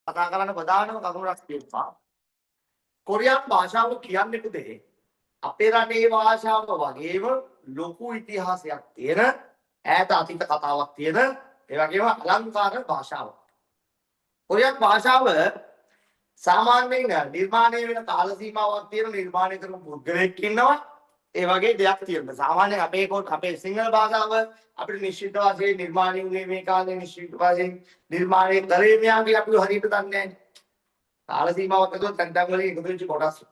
කතා කරන්න ප්‍රධානම කරුණක් තියෙනවා. කොරියානු භාෂාව කියන්නේ පුතේ අපේ රටේ භාෂාව වගේම ලොකු ඉතිහාසයක් තියෙන ඈත අතීත කතාවක් තියෙන ඒ වගේම අලංකාර භාෂාවක්. කොරියානු භාෂාව සාමාන්‍යයෙන් නිර්මාණය වෙන කාල සීමාවක් තියෙන නිර්මාණය කරන පුද්ගලයෙක් ඉන්නවා. ඒ වගේ දෙයක් තියෙනවා. සාමාන්‍යයෙන් අපේ සිංහල භාෂාව අපිට නිශ්චිත වශයෙන් නිර්මාණය වුණේ මේ කාලේ නිශ්චිත වශයෙන් නිර්මාණය කරේ මෙයා කියලා අපි හරියට දන්නේ නැහැ. කාල සීමාවක් ඇතුළත තැන් වලින් එකතු වෙච්ච කොටස්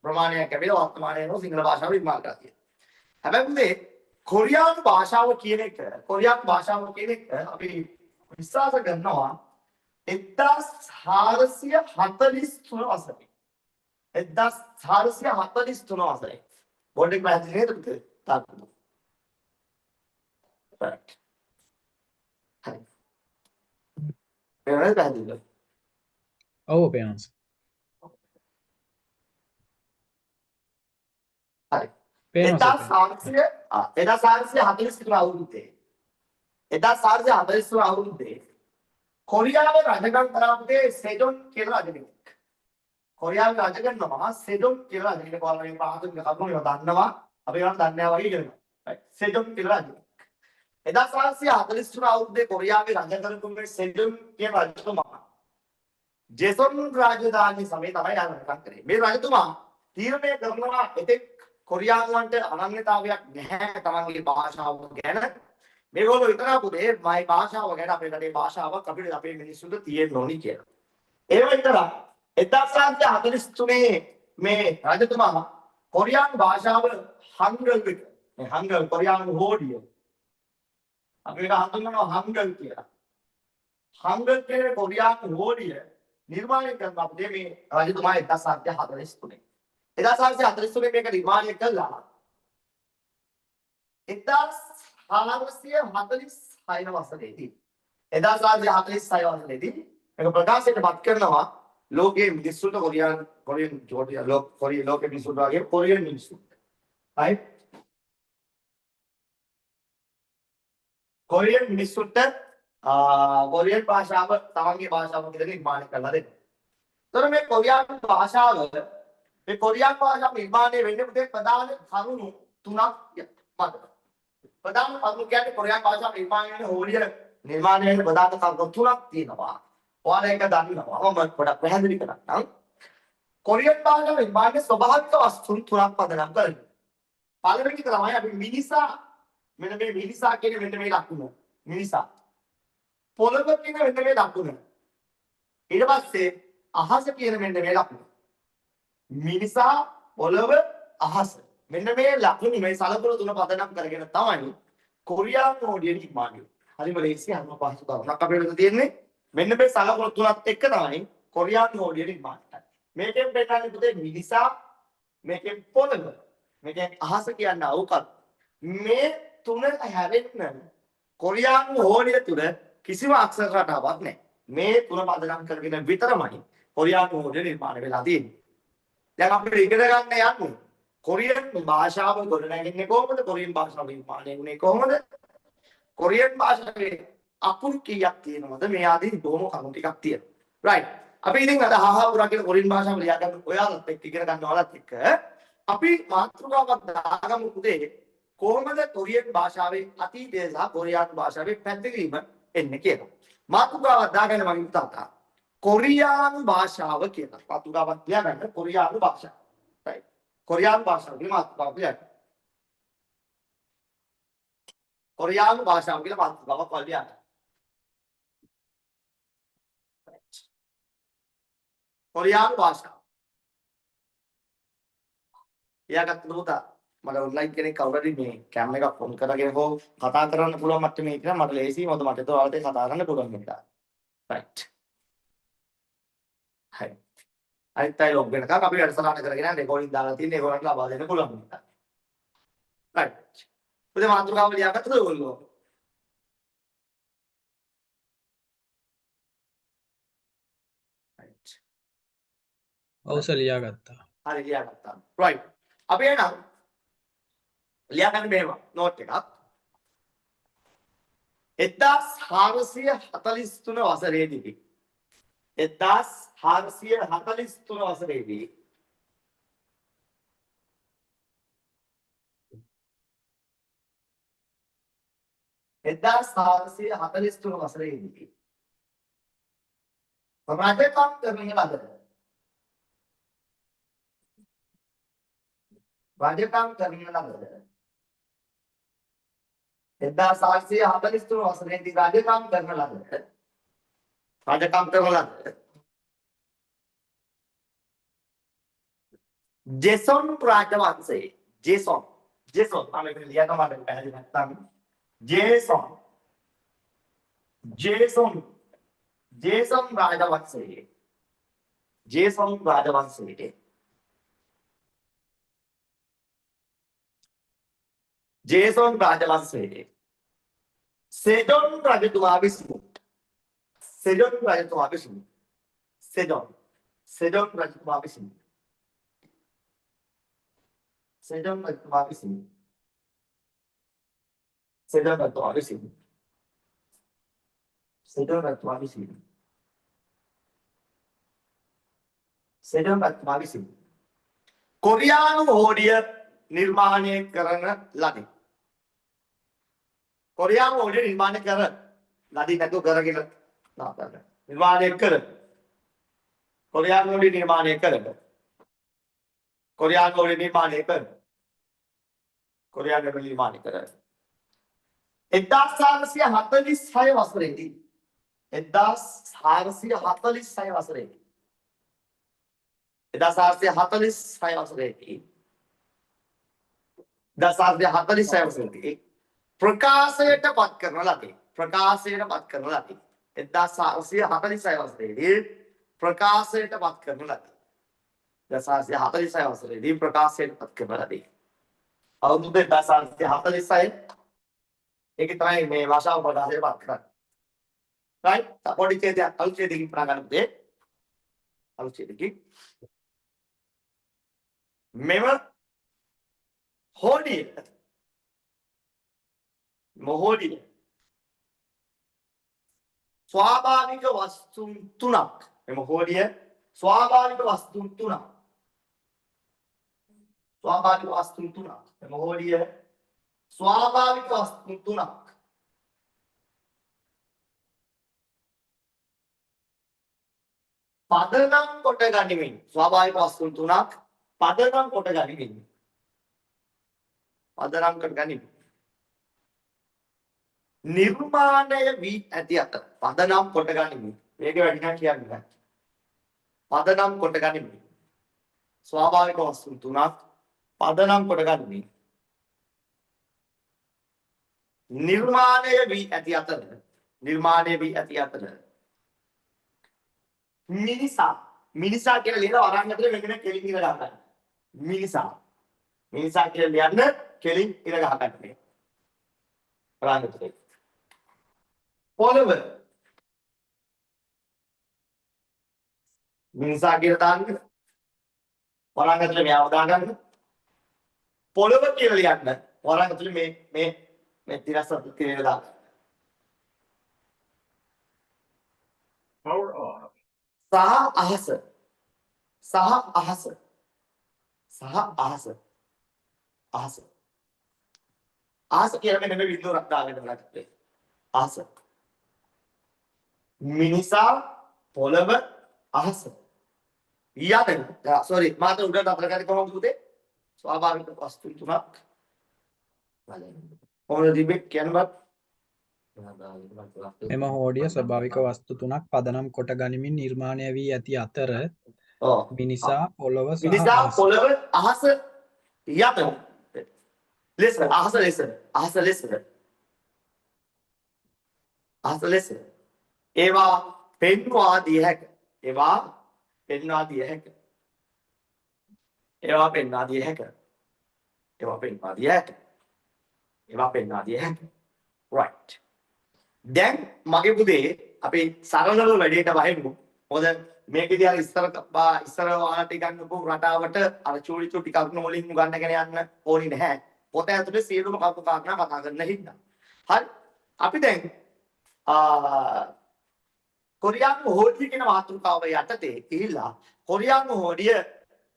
ප්‍රමාණයක් ලැබෙලා වර්තමානයේ නෝ සිංහල භාෂාව නිර්මාණය කරලා තියෙනවා. හැබැයි මේ කොරියානු භාෂාව කියන එක අපි විශ්වාස කරනවා 1443 වසරේ 1443 වසරේ බෝඩ් එක පැහැදිලි නේද පුතේ? තාත්තට. right. හරි. පේනවද පැහැදිලිද? ඔව් පේනවා. හරි. 1443 අවුරුද්දේ 1443 අවුරුද්දේ කොරියාව රජකම් කරාපුතේ සෙජොන් කියලා රජකෙනෙක්. කොරියාව රජ කරනවා සෙජොන් කියලා රජකෙනෙක්. ඔයාලා මේ පහතුන් කරුණු ඒවා දන්නවා. අපි ඒවා දන්නේ නැහැ වගේ ඉගෙනගන්න. right. සෙජොන් කියලා රජකෙනෙක්. 1443 අවුරුද්දේ කොරියාවේ රජ කරපු මේ සෙජොන් කියන රජතුමා ජෙසොන් රාජධානී සමය තමයි ආරම්භ කරේ. මේ රජතුමා තීරණය කරනවා එතෙක් කොරියානුවන්ට අනන්‍යතාවයක් නැහැ තමන්ගේ භාෂාව ගැන. මේගොල්ලෝ විතරක් පුතේ මයි භාෂාව ගැන අපේ රටේ භාෂාවක් අපිට අපේ මිනිස්සුන්ට තියෙන්න ඕනි කියලා. ඒව විතරක් 1943 මේ රජතුමා කොරියානු භාෂාව හංගල් කොරියානු හෝඩිය අපි ඒක හඳුන්වනවා හංගල් කියලා. හංගල් කියන කොරියානු හෝඩිය නිර්මාණය කරන අපේ මේ රජතුමා 1943 1443 මේක නිර්මාණය කළා. 1446 වසරේදී 1446 වසරේදී මේක ප්‍රකාශයට පත් කරනවා ලෝකයේ මිනිස්සුන්ට ලෝකයේ මිනිස්සුන්ට වගේ කොරියන් මිනිස්සුන්ට. right? කොරියන් මිනිස්සුන්ට කොරියන් භාෂාව තමන්ගේ භාෂාව විදිහට නිර්මාණය කරලා දෙන්න. එතකොට මේ කොරියානු භාෂාව නිර්මාණය වෙන්නේ පුතේ ප්‍රධාන කරුණු තුනක් මත. ප්‍රධාන කරුණු කියන්නේ කොරියානු භාෂාව නිර්මාණය වෙන හෝඩිය නිර්මාණය වෙන ප්‍රධාන කරුණු තුනක් තියෙනවා. ඔයාලා ඒක දන්නවා. මම පොඩක් පැහැදිලි කරන්නම්. කොරියන් භාෂාව නිර්මාණයේ ස්වභාවික වස්තුන් තුනක් පදනම් කරගෙන. පළවෙනි එක තමයි අපි මිනිසා මෙන්න මේ මිනිසා කියන මෙන්න මේ ලක්ෂණ. මිනිසා. පොළව කියන මෙන්න මේ ලක්ෂණ. ඊට පස්සේ අහස කියන මෙන්න මේ ලක්ෂණ. මිනිසා පොළව අහස මෙන්න මේ ලක්ෂණ මේ සලකුණු තුන පදනම් කරගෙන තමයි කොරියානු හෝඩිය නිර්මාණය. හරිම ලේසි අරම පහසු කරුණක් අපිට තියෙන්නේ. මෙන්න මේ සලකුණු තුනත් එක්ක තමයි කොරියානු හෝඩිය නිර්මාණය කරන්නේ. මේකෙන් පෙන්නන්නේ පුතේ මිනිසා, මේකෙන් පොළව, මේකෙන් අහස කියන්නේ අවකාශ. මේ තුන හැරෙන්න කොරියානු හෝඩිය තුල කිසිම අක්ෂර රටාවක් නැහැ. මේ තුන පදනම් කරගෙන විතරමයි කොරියානු හෝඩිය නිර්මාණය වෙලා තියෙන්නේ. දැන් අපිට ඉගෙන ගන්න යන්නේ කොරියන් භාෂාව ගොඩනැගෙන්නේ කොහොමද? කොරියන් භාෂාව නිර්මාණය වුණේ කොහොමද? කොරියන් භාෂාවේ අකුරු කීයක් තියෙනවද? මේ ආදී බොහොම කරුණු ටිකක් තියෙනවා. right. අපි ඉතින් අද හාහා කියන කොරියන් භාෂාව ලියා ගන්න ඔයාලත් එක්ක ඉගෙන ගන්න ඔයාලත් එක්ක අපි මාතෘකාවක් දාගමු පුතේ. කොහොමද කොරියන් භාෂාවේ අතීතය සහ කොරියානු භාෂාවේ පැතිරීම එන්නේ කියලා. මාතෘකාවක් දාගන්න මම තාත්තා. කොරියානු භාෂාව කියලා. මාතෘකාවක් ලියා ගන්න කොරියානු භාෂාව. right. කොරියානු භාෂාව කියලා මාතෘකාවක් ලියා ගන්න. කොරියානු භාෂාව කියලා මාතෘකාවක් ලියා ගන්න. කොරියානු භාෂාව. එයාගත්ත දුතා මට ඔන්ලයින් කෙනෙක් කවුරුහරි මේ කැම් එකක් ෆෝන් කරගෙන හෝ කතා කරන්න පුළුවන් මට්ටමේ ඉන්න මට ලේසි මොකද මට ඒක ඔයාලට කතා කරන්න පුළුවන් නිසා. right. හරි. අනිත් අය ලොග් වෙනකම් අපි වැඩසටහන කරගෙන රෙකෝඩින් දාලා තියෙන ඒගොල්ලන්ට ලබා දෙන්න පුළුවන් නිසා. right. පුතේ මාතෘකාව ලියාගත්තද ඔයගොල්ලෝ? right. ඔව් සර් ලියාගත්තා. හරි ලියාගත්තා. right. අපි එනවා ලියා ගන්න මේව නෝට් එකක් 1443 වසරේදී 1443 වසරේදී රජකම් කරන ලද රජකම් කරන ලද 1443 වසරේදී රජකම් කරන ලද ජෙසොන් රාජවංශයේ ජෙසොන් මම ඒක ලියන්න මට පැහැදිලි නැත්නම් ජෙසොන් රාජවංශයේ සෙජොන් රජතුමා විසින් කොරියානු හෝඩිය නිර්මාණය කරන ලදී. කොරියානු හෝඩිය නිර්මාණය කර ලදී නැතුව කරගෙන නාතන. නිර්මාණය කර කොරියානු හෝඩිය නිර්මාණය කර 1446 වසරේදී 1446 ප්‍රකාශයට පත් කරන ලදී. 1446 වසරේදී ප්‍රකාශයට පත් කරන ලදී. 1446 වසරේදී ප්‍රකාශයට පත් කරන ලදී. අවුරුදු 1446 ඒකේ තමයි මේ භාෂාව ප්‍රකාශයට පත් කරන්නේ. right? පොඩි ඡේදයක් අලුත් ඡේදකින් පටන් ගන්න පුතේ. අලුත් ඡේදකින් මෙව මොහොඩිය ස්වාභාවික වස්තුන් තුනක්. මෙම හෝඩිය ස්වාභාවික වස්තුන් තුනක්. මෙම හෝඩිය ස්වාභාවික වස්තුන් තුනක්. පදනම් කොට ගනිමින් ස්වාභාවික වස්තුන් තුනක් පදනම් කොට ගනිමින් නිර්මාණය වී ඇති අතර පදනම් කොට ගනිමින් මේක වැඩිනම් කියන්නේ පදනම් කොට ගනිමින් ස්වාභාවික වස්තුන් තුනක් පදනම් කොට ගනිමින් නිර්මාණය වී ඇති අතර මිනිසා කියලා ලියන වරන් ඇතුලේ මෙන්න කෙලින් ඉර ගන්න. මිනිසා කියලා ලියන්න කෙලින් ඉර ගහ ගන්න මේ. වරන් ඇතුලේ. පොළව මිනිසා කියලා දාන්න. වරන් ඇතුලේ මෙයාව දාගන්න. පොළව කියලා ලියන්න. වරන් ඇතුලේ මේ තිරසත් කියලා දාන්න. Power off. සහ අහස කියලා මෙන්න මේ බිඳුවක් දාගන්න බලන්න. අහස. මිනිසා පොළව අහස. ඊයදෙන්. sorry මාත උඩට අතර ගන්නේ කොහොමද පුතේ? ස්වාභාවික වස්තු තුනක්. බලන්න. කොහොමද දිබෙක් කියනවත් මෙම හෝඩිය ස්වභාවික වස්තු තුනක් පදනම් කොට ගනිමින් නිර්මාණය වී ඇති අතර මිනිසා පොළව සහ අහස යට ලෙස අහස ලෙස ඒවා පෙන්වා දිය හැක. right. දැන් මගේ පුතේ අපි සරලව වැඩේට වහෙමු. මොකද මේකේදී අර ඉස්සර ඔයාලට ගන්නපු රටාවට අර චූටි චූටි කරුණු වලින් ගන්නගෙන යන්න ඕනේ නැහැ. පොත ඇතුලේ සියලුම කරුණු කාරණා කතා කරන්න හින්දා. හරි. අපි දැන් කොරියානු හෝඩිය කියන මාතෘකාව යටතේ ගිහිල්ලා කොරියානු හෝඩිය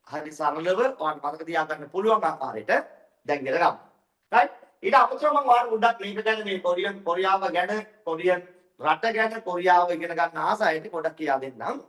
හරි සරලව ඔයාලට මතක තියාගන්න පුළුවන් ආකාරයට දැන් ඉගෙන ගන්න. right? ඊට අමතරව මම ඔයාලට උඩක් මේක ගැන මේ කොරියාව ගැන කොරියන් රට ගැන කොරියාව ඉගෙන ගන්න ආසයිට පොඩක් කියා දෙන්නම්.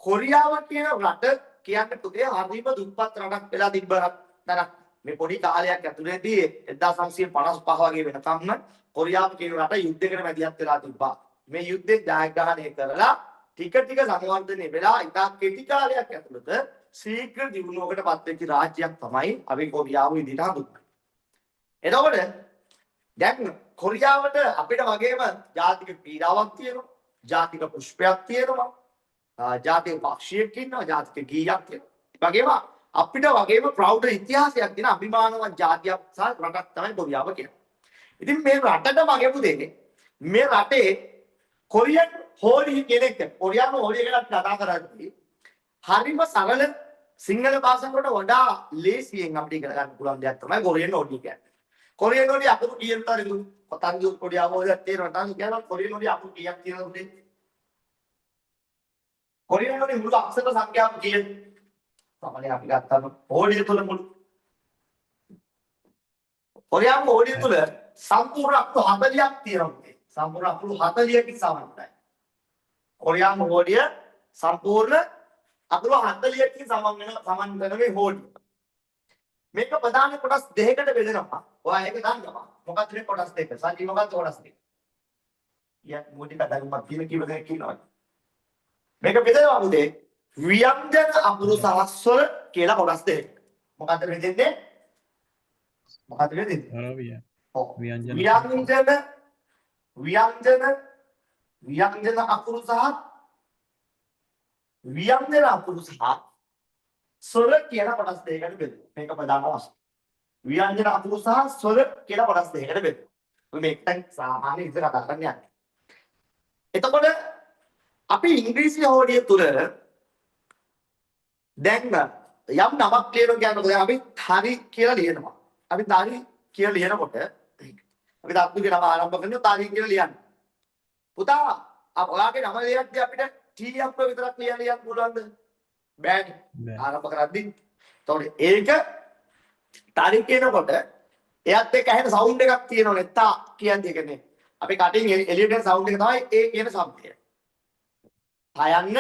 කොරියාව කියන රට කියන්නේ පුතේ හරිම දුප්පත් රටක් වෙලා තිබ්බ රටක්. මේ පොඩි කාලයක් ඇතුළතදී 1955 වගේ වෙනකම්ම කොරියාව කියන රට යුද්ධයකට මැදිහත් වෙලා තිබ්බා. මේ යුද්ධේ ජයග්‍රහණය කරලා ටික ටික සංවර්ධනය වෙලා ඉතා කෙටි කාලයක් ඇතුළත ශීඝ්‍ර දියුණුවකට පත් වෙච්ච රාජ්‍යයක් තමයි අපි කොරියාව විදිහට හඳුන්වන්නේ. එතකොට දැන් කොරියාවට අපිට වගේම ජාතික පීඩාවක් තියෙනවා, ජාතික පුෂ්පයක් තියෙනවා, ජාතික පක්ෂියෙක් ඉන්නවා, ජාතික ගීයක් තියෙනවා. ඒ වගේම අපිට වගේම ප්‍රෞඩ ඉතිහාසයක් තියෙන අභිමානවත් ජාතියක් සහ රටක් තමයි කොරියාව කියන්නේ. ඉතින් මේ රටට වගේ පුතේ මේ රටේ කොරියන් හෝඩි කෙනෙක් කොරියානු හෝඩිය ගැන කතා කරද්දී හරිම සරල සිංහල භාෂාවට වඩා ලේසියෙන් අපිට ඉගෙන ගන්න පුළුවන් දෙයක් තමයි කොරියන් හෝඩි කියන්නේ. කොරියන් හෝඩි අකුරු කීයක් තරිදු පතංගි කොරියාව හොයලා තේරෙනවා නම් කියනවා කොරියන් හෝඩි අකුරු කීයක් තියෙනවද? කොරියන් හෝඩි මුළු අක්ෂර සංඛ්‍යාව කීයද? සමහරවිට අපි ගත්තම හෝඩිය තුල මුළු කොරියානු හෝඩිය තුල සම්පූර්ණ අකුරු 40ක් තියෙනවා. සම්පූර්ණ අකුරු 40කින් සමානයි. කොරියානු හෝඩිය සම්පූර්ණ අකුරු 40කින් සමාන වෙන මේ හෝඩිය. මේක ප්‍රධාන කොටස් දෙකකට බෙදෙනවා. ඔයා ඒක දන්නවා. මොකක්ද මේ කොටස් දෙක? සල්ලි මොකක්ද කොටස් දෙක? යා මොඩි කඩගමක් කියන කීව දෙයක් කියනවා. මේක බෙදෙනවා උදේ ව්‍යංජන අකුරු සහ ස්වර කියලා කොටස් දෙක. මොකක්ද බෙදෙන්නේ? මොකක්ද බෙදෙන්නේ? ව්‍යංජන අකුරු සහ ව්‍යංජන අකුරු සහ ස්වර කියන කොටස් දෙකකට බෙදෙනවා. මේක ප්‍රධාන වශයෙන්. ව්‍යංජන අකුරු සහ ස්වර කියන කොටස් දෙකකට බෙදෙනවා. ඔය මේකෙන් සාමාන්‍ය ඉතින් කතා කරන්නේ නැහැ. එතකොට අපි ඉංග්‍රීසි හෝඩිය තුල දැන් යම් නමක් ලියනවා කියනකොට අපි හරි කියලා ලියනවා. අපි හරි කියලා ලියනකොට අපි තාත්තුගේ නම ආරම්භ කරනවා තාරි කියලා ලියන්න. පුතා ඔයාගේ නම ලියද්දී අපිට ටීයක් විතරක් ලියන්න පුළුවන්ද? බෑනේ. ආරම්භ කරද්දී. එතකොට ඒක තාරි කියනකොට එයත් එක්ක ඇහෙන සවුන්ඩ් එකක් තියෙනවනේ. තා කියන්නේ ඒකනේ. අපි කටින් එළියට එන සවුන්ඩ් එක තමයි ඒ කියන શબ્දය. අයන්න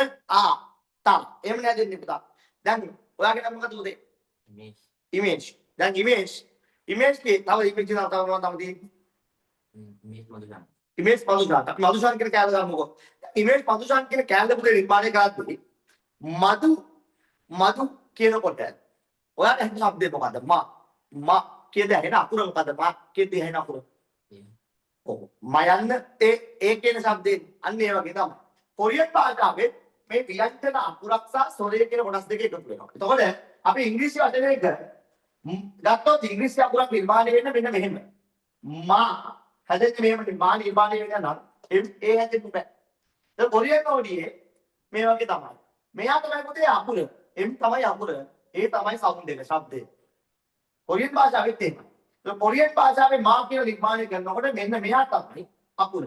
තා එහෙම නේද පුතා? දැන් ඔයාගේ නම මොකද උදේ? ඉමේජ්. දැන් ඉමේජ් කේ තව ඉමේජ් තව මොනවද තියෙන්නේ? ඉමේජ් මදුෂාන්. අපි මදුෂාන් කියන කැලේ ගන්නකො. ඉමේජ් මදුෂාන් කියන කැලේ පුතේ නිර්මාණය කරද්දී මදු කියනකොට ඔයාට ඇහෙන શબ્දේ මොකද්ද? මා කියද ඇහෙන අකුර මොකද්ද? මා කියද ඇහෙන අකුර. ඔව්. මයන්න ඒ කියන શબ્දේ අන්න ඒ වගේ තමයි. කොරියන් භාෂාවේ මේ ව්‍යංජන අකුරක් සහ ස්වරය කියන කොටස් දෙක එකතු වෙනවා. එතකොට අපි ඉංග්‍රීසි වචනයක ගත්තොත් ඉංග්‍රීසි අකුරක් නිර්මාණය වෙන්න මෙන්න මෙහෙම. මා හැදෙන්නේ මෙහෙම නිර්මාණය වෙන්න නම් ඒ හැදෙන්නේ බෑ. ඒක කොරියන් හෝඩියේ මේ වගේ තමයි. මෙයා තමයි පුතේ අකුර. එම් තමයි අකුර. ඒ තමයි සවුන්ඩ් එක ශබ්දය. කොරියන් භාෂාවෙත් එහෙමයි. ඒ කොරියන් භාෂාවේ මා කියන නිර්මාණය කරනකොට මෙන්න මෙයා තමයි අකුර.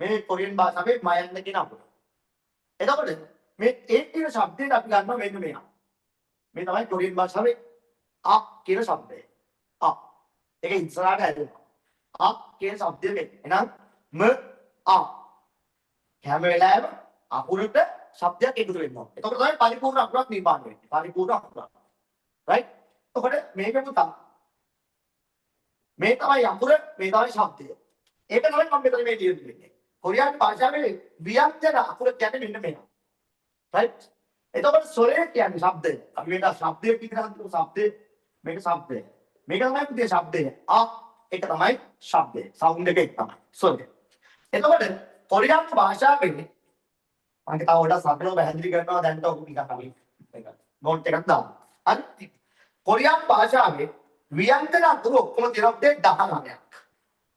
මේ කොරියන් භාෂාවේ මයන්න කියන අකුර. එතකොට මේ ඒ කියන શબ્දයට අපි ගන්නවා මෙන්න මෙයා. මේ තමයි කොරියන් භාෂාවේ කියන શબ્දය. ඒක ඉස්සරහට ඇදෙනවා. කියන શબ્දය මේ. එහෙනම් හැම වෙලාවෙම අකුරට શબ્දයක් එකතු වෙනවා. එතකොට තමයි පරිපූර්ණ අකුරක් නිර්මාණය වෙන්නේ. පරිපූර්ණ අකුරක්. right? එතකොට මේක පුතා. මේ තමයි අකුර, මේ තමයි શબ્දය. ඒක තමයි මම මෙතන මේ ලියන්නේ. කොරියානු භාෂාවේ ව්‍යංජන අකුර කියන්නේ මෙන්න මේක. right? එතකොට ස්වරය කියන්නේ શબ્දය. අපි වෙන શબ્දය පිටරන් කරන શબ્දය මේක શબ્දය. මේක තමයි පුතේ શબ્දය. ඒක තමයි શબ્දය. සවුන්ඩ් එක තමයි. ස්වරය. එතකොට කොරියානු භාෂාවේ මම තාම වඩා සරලව පැහැදිලි කරනවා දැන් තව ටිකක් අපි මේක නෝට් එකක් දාමු. හරි? කොරියානු භාෂාවේ ව්‍යංජන අකුරු ඔක්කොම තියෙනවා 19ක්.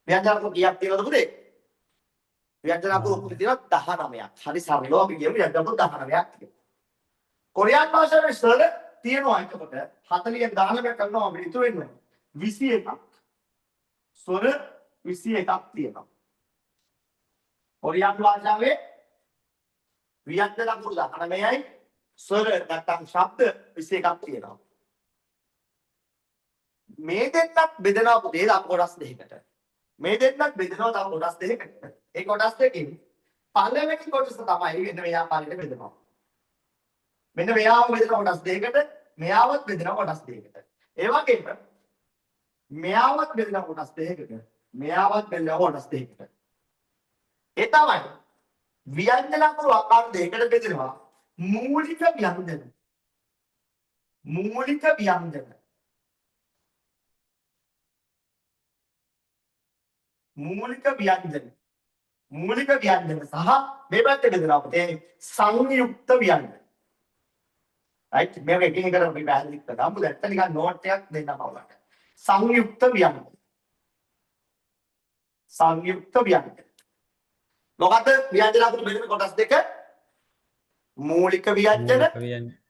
ව්‍යංජන අකුරු කීයක් තියෙනවද පුතේ? ව්‍යංජන අකුරු ඔක්කොම තියෙනවා 19ක්. හරි සරලව අපි කියමු ව්‍යංජන අකුරු 19ක් තියෙනවා. කොරියානු භාෂාවේ ස්වර තියෙනවා එතකොට 40ක් 19ක් කරනවා අපිට ඉතුරු වෙන්නේ 21ක්. ස්වර 21ක් තියෙනවා. කොරියානු භාෂාවේ ව්‍යංජන අකුරු 19යි ස්වර නැත්නම් ශබ්ද 21ක් තියෙනවා. මේ දෙන්නත් බෙදනවා පුතේ තව කොටස් දෙකකට. මේ දෙන්නත් බෙදනවා තව කොටස් දෙකකට. ඒ කොටස් දෙකකින් පළවෙනි කොටස තමයි මෙන්න මෙයා පාරට බෙදනවා. මෙන්න මෙයාව බෙදන කොටස් දෙකකට, මෙයාවත් බෙදන කොටස් දෙකකට. ඒ වගේම මෙයාවත් බෙදන කොටස් දෙකකට, මෙයාවත් බෙදන කොටස් දෙකකට. ඒ තමයි ව්‍යංජන අකුරු ආකාර දෙකකට බෙදෙනවා. මූලික ව්‍යංජන. මූලික ව්‍යංජන. මූලික ව්‍යංජන. මූලික ව්‍යංජන සහ මේ පැත්තේ බෙදෙනවා පුතේ සංයුක්ත ව්‍යංජන. right මේක එකින් එකට අපි පැහැදිලි කරගමු. දැන් නිකන් නෝට් එකක් දෙන්න බලන්න. සංයුක්ත ව්‍යංජන. සංයුක්ත ව්‍යංජන. මොකද ව්‍යංජන අතර බෙදෙන කොටස් දෙක මූලික ව්‍යංජන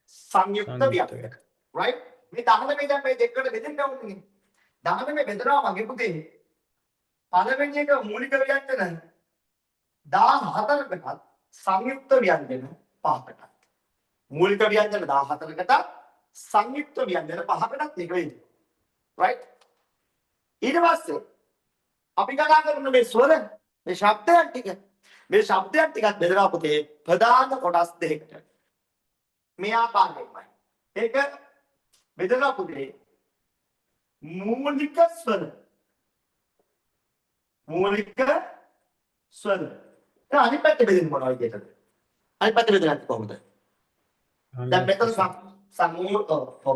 සංයුක්ත ව්‍යංජන. right මේ 19 දැන් මේ දෙකට බෙදෙන්න ඕනේ. 19 බෙදනවා මගේ පුතේ. පළවෙනි එක මූලික ව්‍යංජන 14කටත් සංයුක්ත ව්‍යංජන 5කටත්. මූලික ව්‍යංජන 14කටත් සංයුක්ත ව්‍යංජන 5කටත් එක වෙයි. right ඊට පස්සේ අපි කතා කරන මේ ස්වර මේ ශබ්දයන් ටික මේ ශබ්දයන් ටිකත් බෙදලා පුතේ ප්‍රධාන කොටස් දෙකකට. මේ ආකාරයෙන්මයි. ඒක බෙදලා පුතේ මූලික ස්වර මූලික ස්වර. දැන් අනිත් පැත්තේ බෙදෙන්නේ මොනවද කියලාද? අනිත් පැත්තේ බෙදන්නේ කොහොමද? දැන් මෙතන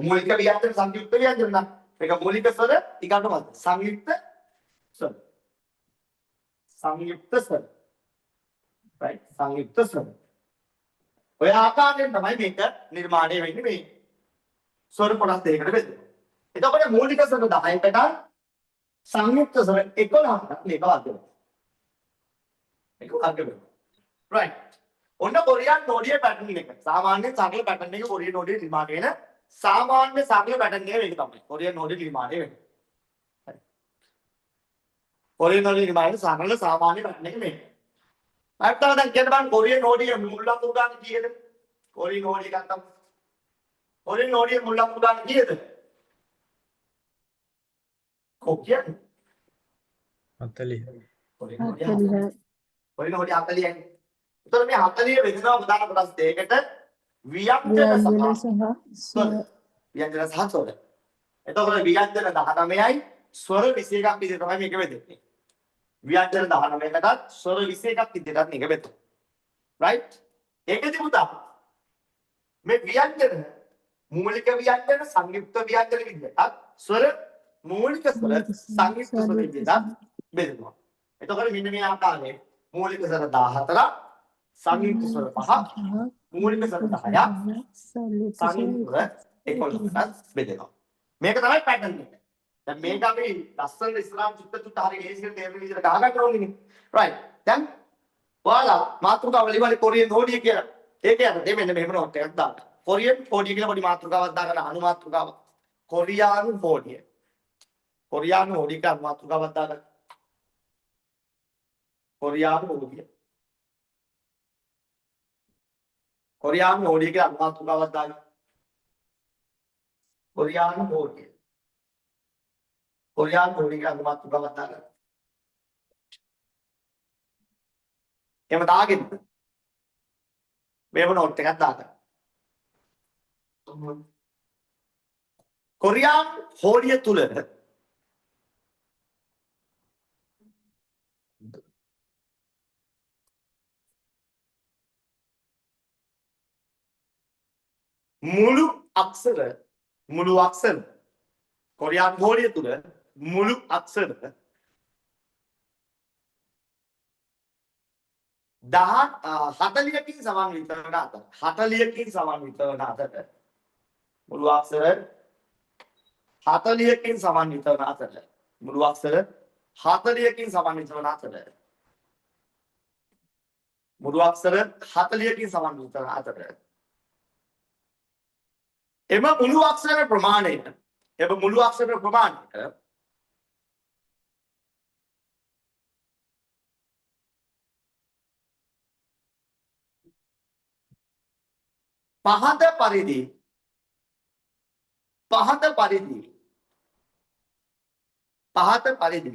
මූලික ව්‍යංජන සංයුක්ත ව්‍යංජන නම් මේක මූලික ස්වර ඊකට මොකද? සංයුක්ත ස්වර. සංයුක්ත ස්වර. right සංයුක්ත ස්වර. ඔය ආකාරයෙන් තමයි මේක නිර්මාණය වෙන්නේ මේ ස්වර කොටස් දෙකකට බෙදෙනවා. එතකොට මූලික ස්වර 10කට සංයුක්ත ස්වර 11කට මේක වර්ග මේක වර්ග වෙනවා. right ඔන්න කොරියන් නෝඩියේ පැටර්න් එක. සාමාන්‍ය සරල පැටර්න් එක කොරියන් නෝඩියේ නිර්මාණය වෙන සාමාන්‍ය සරල පැටර්න් එක මේක තමයි. කොරියන් නෝඩියේ නිර්මාණය වෙන්නේ. කොරියන් නෝඩියේ නිර්මාණය සරල සාමාන්‍ය පැටර්න් එක මේක. අර්ථව දැන් කියන්න බෑ කොරියන් නෝඩියේ මුල් අකුරු ගන්න කීයද? කොරියන් නෝඩිය ගත්තම කොරියන් නෝඩියේ මුල් අකුරු ගන්න කීයද? කොකියන් 40. කොරියන් නෝඩිය 40යි. එතකොට මේ 40 වෙනවා ප්‍රධාන කොටස් දෙකකට ව්‍යංජන සහ ව්‍යංජන සහ ස්වර. එතකොට ව්‍යංජන 19යි ස්වර 21ක් විදිහට තමයි මේක වෙදෙන්නේ. ව්‍යංජන 19කටත් ස්වර 21ක් විදිහට මේක වෙදෙනවා. right ඒකෙදි පුතා මේ ව්‍යංජන මූලික ව්‍යංජන සංයුක්ත ව්‍යංජන විදිහට ස්වර මූලික ස්වර සංයුක්ත ස්වර විදිහට බෙදෙනවා. එතකොට මෙන්න මේ ආකාරයේ මූලික ස්වර 14ක් සංයුක්ත ස්වර 5ක් මූලික ස්වර 10ක් සංයුක්ත ස්වර 11ක් බෙදෙනවා. මේක තමයි පැටර්න් එක. දැන් මේක අපි ලස්සන ඉස්ලාම් චුට්ට හරිය හේසියෙන් තේරෙන විදිහට ගහගන්න ඕනේ. right දැන් ඔයාලා මාතෘකාව ලියවලි කොරියන් නෝඩිය කියලා. ඒක යන මෙන්න මෙහෙම නෝට් එකක් දාන්න. කොරියන් නෝඩිය කියලා පොඩි මාතෘකාවක් දාගන්න අනු මාතෘකාව. කොරියානු නෝඩිය. කොරියානු නෝඩිය කියලා මාතෘකාවක් දාගන්න. කොරියානු නෝඩිය. කොරියානු නෝඩිය කියලා අනු මාතෘකාවක් දාගන්න. කොරියානු නෝඩිය. කොරියානු නෝඩිය කියලා අනු මාතෘකාවක් දාගන්න. එහෙම දාගෙන මේව නෝට් එකක් දාගන්න. කොරියානු හෝඩිය තුල මුළු අක්ෂර කොරියානු හෝඩිය තුල මුළු අක්ෂර 40කින් සමන්විත වන අතර 40කින් සමන්විත වන අතර මුළු අක්ෂර 40කින් සමන්විත වන අතර මුළු අක්ෂර 40කින් සමන්විත වන අතර මුළු අක්ෂර 40කින් සමන්විත වන අතර එම මුළු අක්ෂර ප්‍රමාණය පහත පරිදි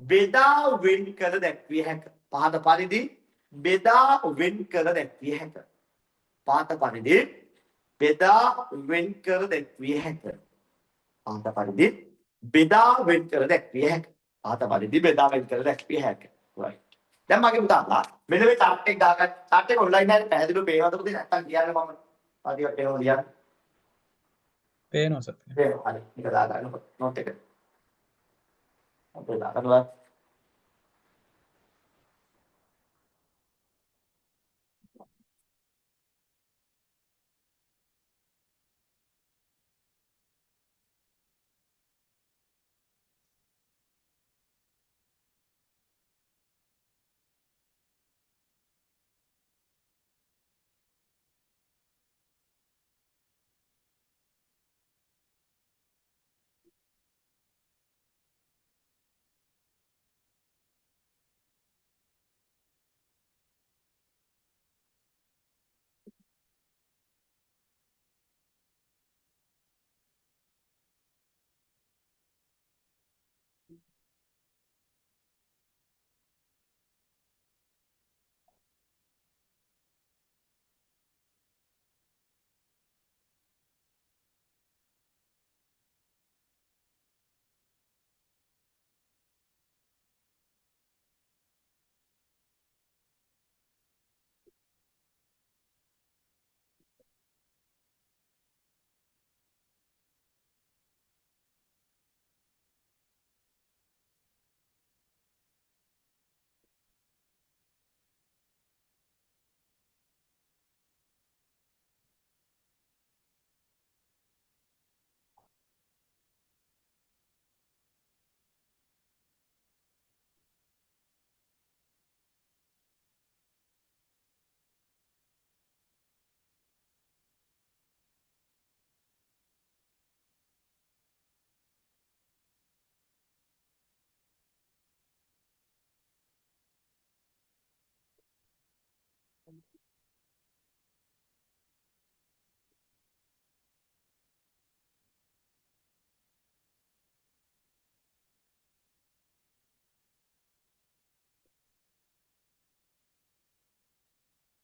බෙදා වෙන් කර දැක්විය හැක. පහත පරිදි බෙදා වෙන් කර දැක්විය හැක. පහත පරිදි බෙදා වෙන් කර දැක්විය හැක. පහත පරිදි බෙදා වෙන් කර දැක්විය හැක. පහත පරිදි බෙදා වෙන් කර දැක්විය හැක. right. දැන් මගේ පුතාලා මෙන්න මේ chart එක දාගන්න. chart එක online එකේ පැහැදිලිව පේනවද පුතේ? නැත්තම් කියන්න මම පරිදි පේනවා ලියන්න. පේනවා සර්. පේනවා. හරි. මේක දාගන්න note එක. අපේ දාගන්නවා.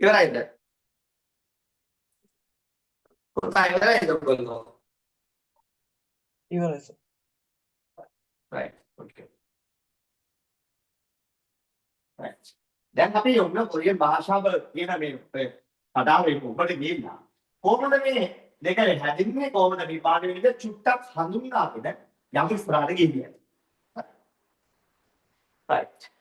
ඉවරයිද? පුතා ඉවරයිද ඔයගොල්ලෝ? ඉවරයි සර්. right. okay. right. දැන් අපි යොමු කොරියන් භාෂාව කියන මේ පදාවේ උඩට ගිහින් කොහොමද මේ දෙක හැදින්නේ කොහොමද මේ පාඩ වෙන්නේ චුට්ටක් හඳුන්වාගෙන යම් ඉස්සරහට ගිහින්. right.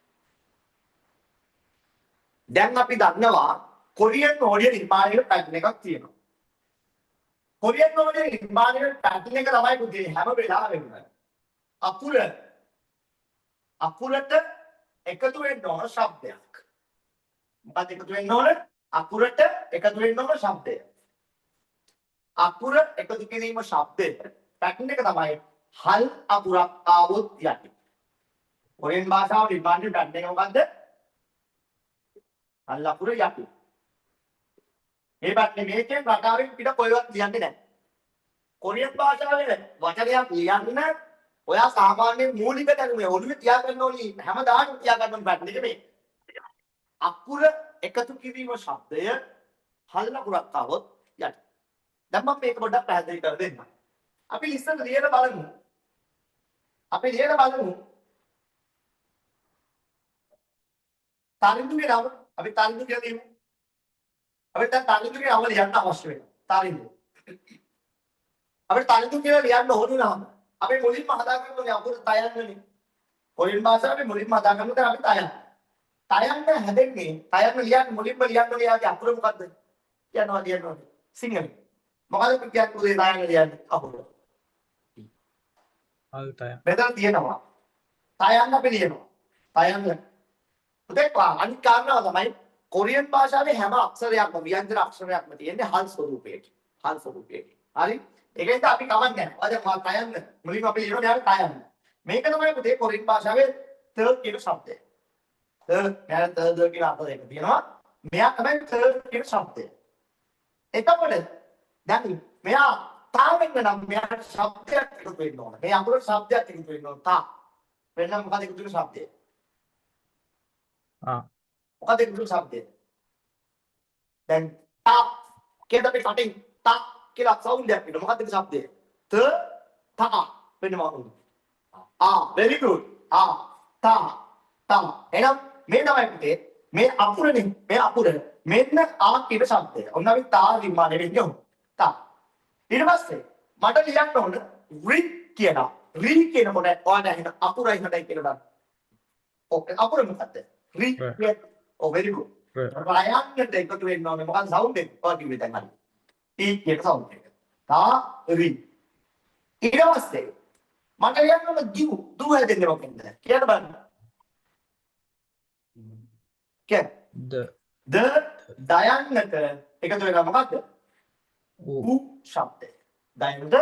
දැන් අපි දන්නවා කොරියන් ඕඩිය නිර්මාණයේ පැටර්න් එකක් තියෙනවා. කොරියන් ඕඩිය නිර්මාණයේ පැටර්න් එක තමයි පුතේ හැම වෙලාවෙම අකුරට එකතු වෙන්න ඕන ශබ්දයක්. මොකක්ද එකතු වෙන්න ඕන? අකුරට එකතු වෙන්න ඕන ශබ්දය. අකුර එකතු කිරීම ශබ්දය. පැටර්න් එක තමයි හල් අකුරක් ආවොත් යටි. කොරියන් භාෂාව නිර්මාණයේ පැටර්න් එක මොකද්ද? හල් අකුර යටි. මේ පැටර්න් මේකේ ප්‍රකාරයෙන් පිට කොහෙවත් ලියන්නේ නැහැ. කොරියන් භාෂාවේ වචනයක් ලියන්න ඔයා සාමාන්‍ය මූලික දැනුම ඔළුවේ තියාගන්න ඕනි හැමදාම තියාගන්න ඕනි පැටර්න් එක මේ. අකුර එකතු කිරීම ශබ්දය හල් අකුරක් આવොත් යටි. දැන් මම මේක පොඩ්ඩක් පැහැදිලි කර දෙන්නම්. අපි ඉස්සෙල්ලා ලියලා බලමු. තරිඳුගේ නම අපි තරිඳු කියලා දෙමු. අපි දැන් තරිඳුගේ නම ලියන්න අවශ්‍ය වෙනවා. තරිඳු. අපිට තරිඳු කියලා ලියන්න ඕන නම් අපි මුලින්ම හදාගන්න ඕනේ අකුරු තයන්නනේ. කොරියන් භාෂාවේ මුලින්ම හදාගන්න ඕනේ අපි තයන්න. තයන්න හැදෙන්නේ තයන්න ලියන්න මුලින්ම ලියන්න ඕනේ යාගේ අකුර මොකද්ද? කියනවා. සිංහල. මොකද කියන්නේ පුතේ තයන්න ලියන්නේ අකුර. හල් තය. මෙතන තියෙනවා. තයන්න අපි ලියනවා. තයන්න. පුතේ අනිත් කාරණාව තමයි කොරියන් භාෂාවේ හැම අක්ෂරයක්ම ව්‍යංජන අක්ෂරයක්ම තියෙන්නේ හල් ස්වරූපයකින්. හරි? ඒකෙන්ද අපි කවන්නේ නැහැ. අද මම තයන්න මුලින්ම අපි ලියනවා තයන්න. මේක තමයි පුතේ කොරියන් භාෂාවේ ත කියන શબ્දය. ත කියන අර්ථ දෙක තියෙනවා. මෙයා තමයි third කියන શબ્දය. එතකොට දැන් මෙයා තා වෙන්න නම් මෙයා શબ્දයක් එකතු වෙන්න ඕන. මේ අකුර શબ્දයක් එකතු වෙන්න ඕන. තා. වෙන මොකද එකතු වෙන શબ્දය? මොකද එකතු වෙන શબ્දය? දැන් තා කියද අපි කටින් තා කියලා සවුන්ඩ් එකක් එනවා. මොකද ඒක શબ્දය? තා වෙන මොකද? very good. තා. එහෙනම් මේ තමයි පුතේ මේ අකුරනේ මේ අකුර මෙන්න කියන શબ્දය. ඔන්න අපි තා නිර්මාණය වෙන්නේ උන්. තා. ඊට පස්සේ මට ලියන්න ඕන ri කියලා. ri කියනකොට ඔයාලා හිත අකුරයි හදයි කියලා ගන්න. ඔකේ අකුර මොකද්ද? ri. very good. රයන්නට එකතු වෙන්න ඕනේ මොකක්ද සවුන්ඩ් එක? ඔයා කිව්වේ දැන් හරි. ටී කියන සවුන්ඩ් එක. තා ri. ඊට පස්සේ මට ලියන්න ඕන දු හැදෙන්නේ මොකෙන්ද? කියන්න බලන්න. දයන්නට එකතු වෙනවා මොකද්ද? උ ශබ්දය. දයන්නට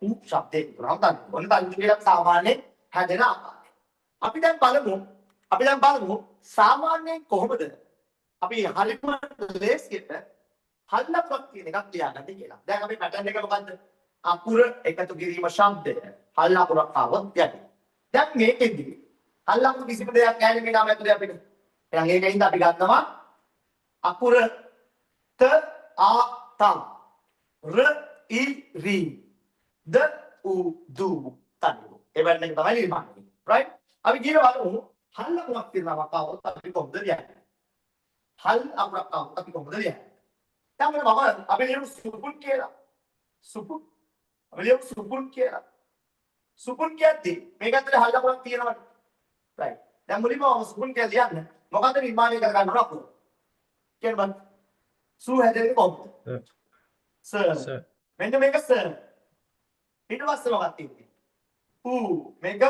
උ ශබ්දය. ඔන්න තනින් කියලා සාමාන්‍යයෙන් හැදෙන ආකාරය. අපි දැන් බලමු සාමාන්‍යයෙන් කොහොමද අපි හරිම ලේසියට හල්ලපක් කියන එකක් ලියාගන්න කියලා. දැන් අපි පැටර්න් එක මොකද්ද? අකුර එකතු කිරීම ශබ්දය. හල්ලකුරක් ආවොත් යටි. දැන් මේකෙදි හල්ලකුර කිසිම දෙයක් නැහැ මේ නම ඇතුලේ අපිට. එහෙනම් ඒකෙන්ද අපි ගන්නවා අකුර ත ආ තා ර යි රි ද උ දු තනු. ඒ වගේ තමයි නිර්මාණය වෙන්නේ. right? අපි කියනවා බලමු හල්ලකුරක් තියෙනවා කවුරුත් අපි කොහොමද ලියන්නේ? හල් අකුරක් ආවොත් අපි කොහොමද ලියන්නේ? දැන් මම අපි ලියමු සුපුන් කියලා. සුපුන්. අපි ලියමු සුපුන් කියලා. සුපුන් කියද්දි මේක ඇතුලේ හල් අකුරක් තියෙනවනේ. right? දැන් මුලින්ම සුපුන් කියලා ලියන්න. මොකද්ද නිර්මාණය කර ගන්න අකුර? කියන්න බලන්න. සු හැදෙන්නේ කොහොමද? ස. මෙන්න මේක ස. ඊට පස්සේ මොකක්ද තියෙන්නේ? ඌ. මේක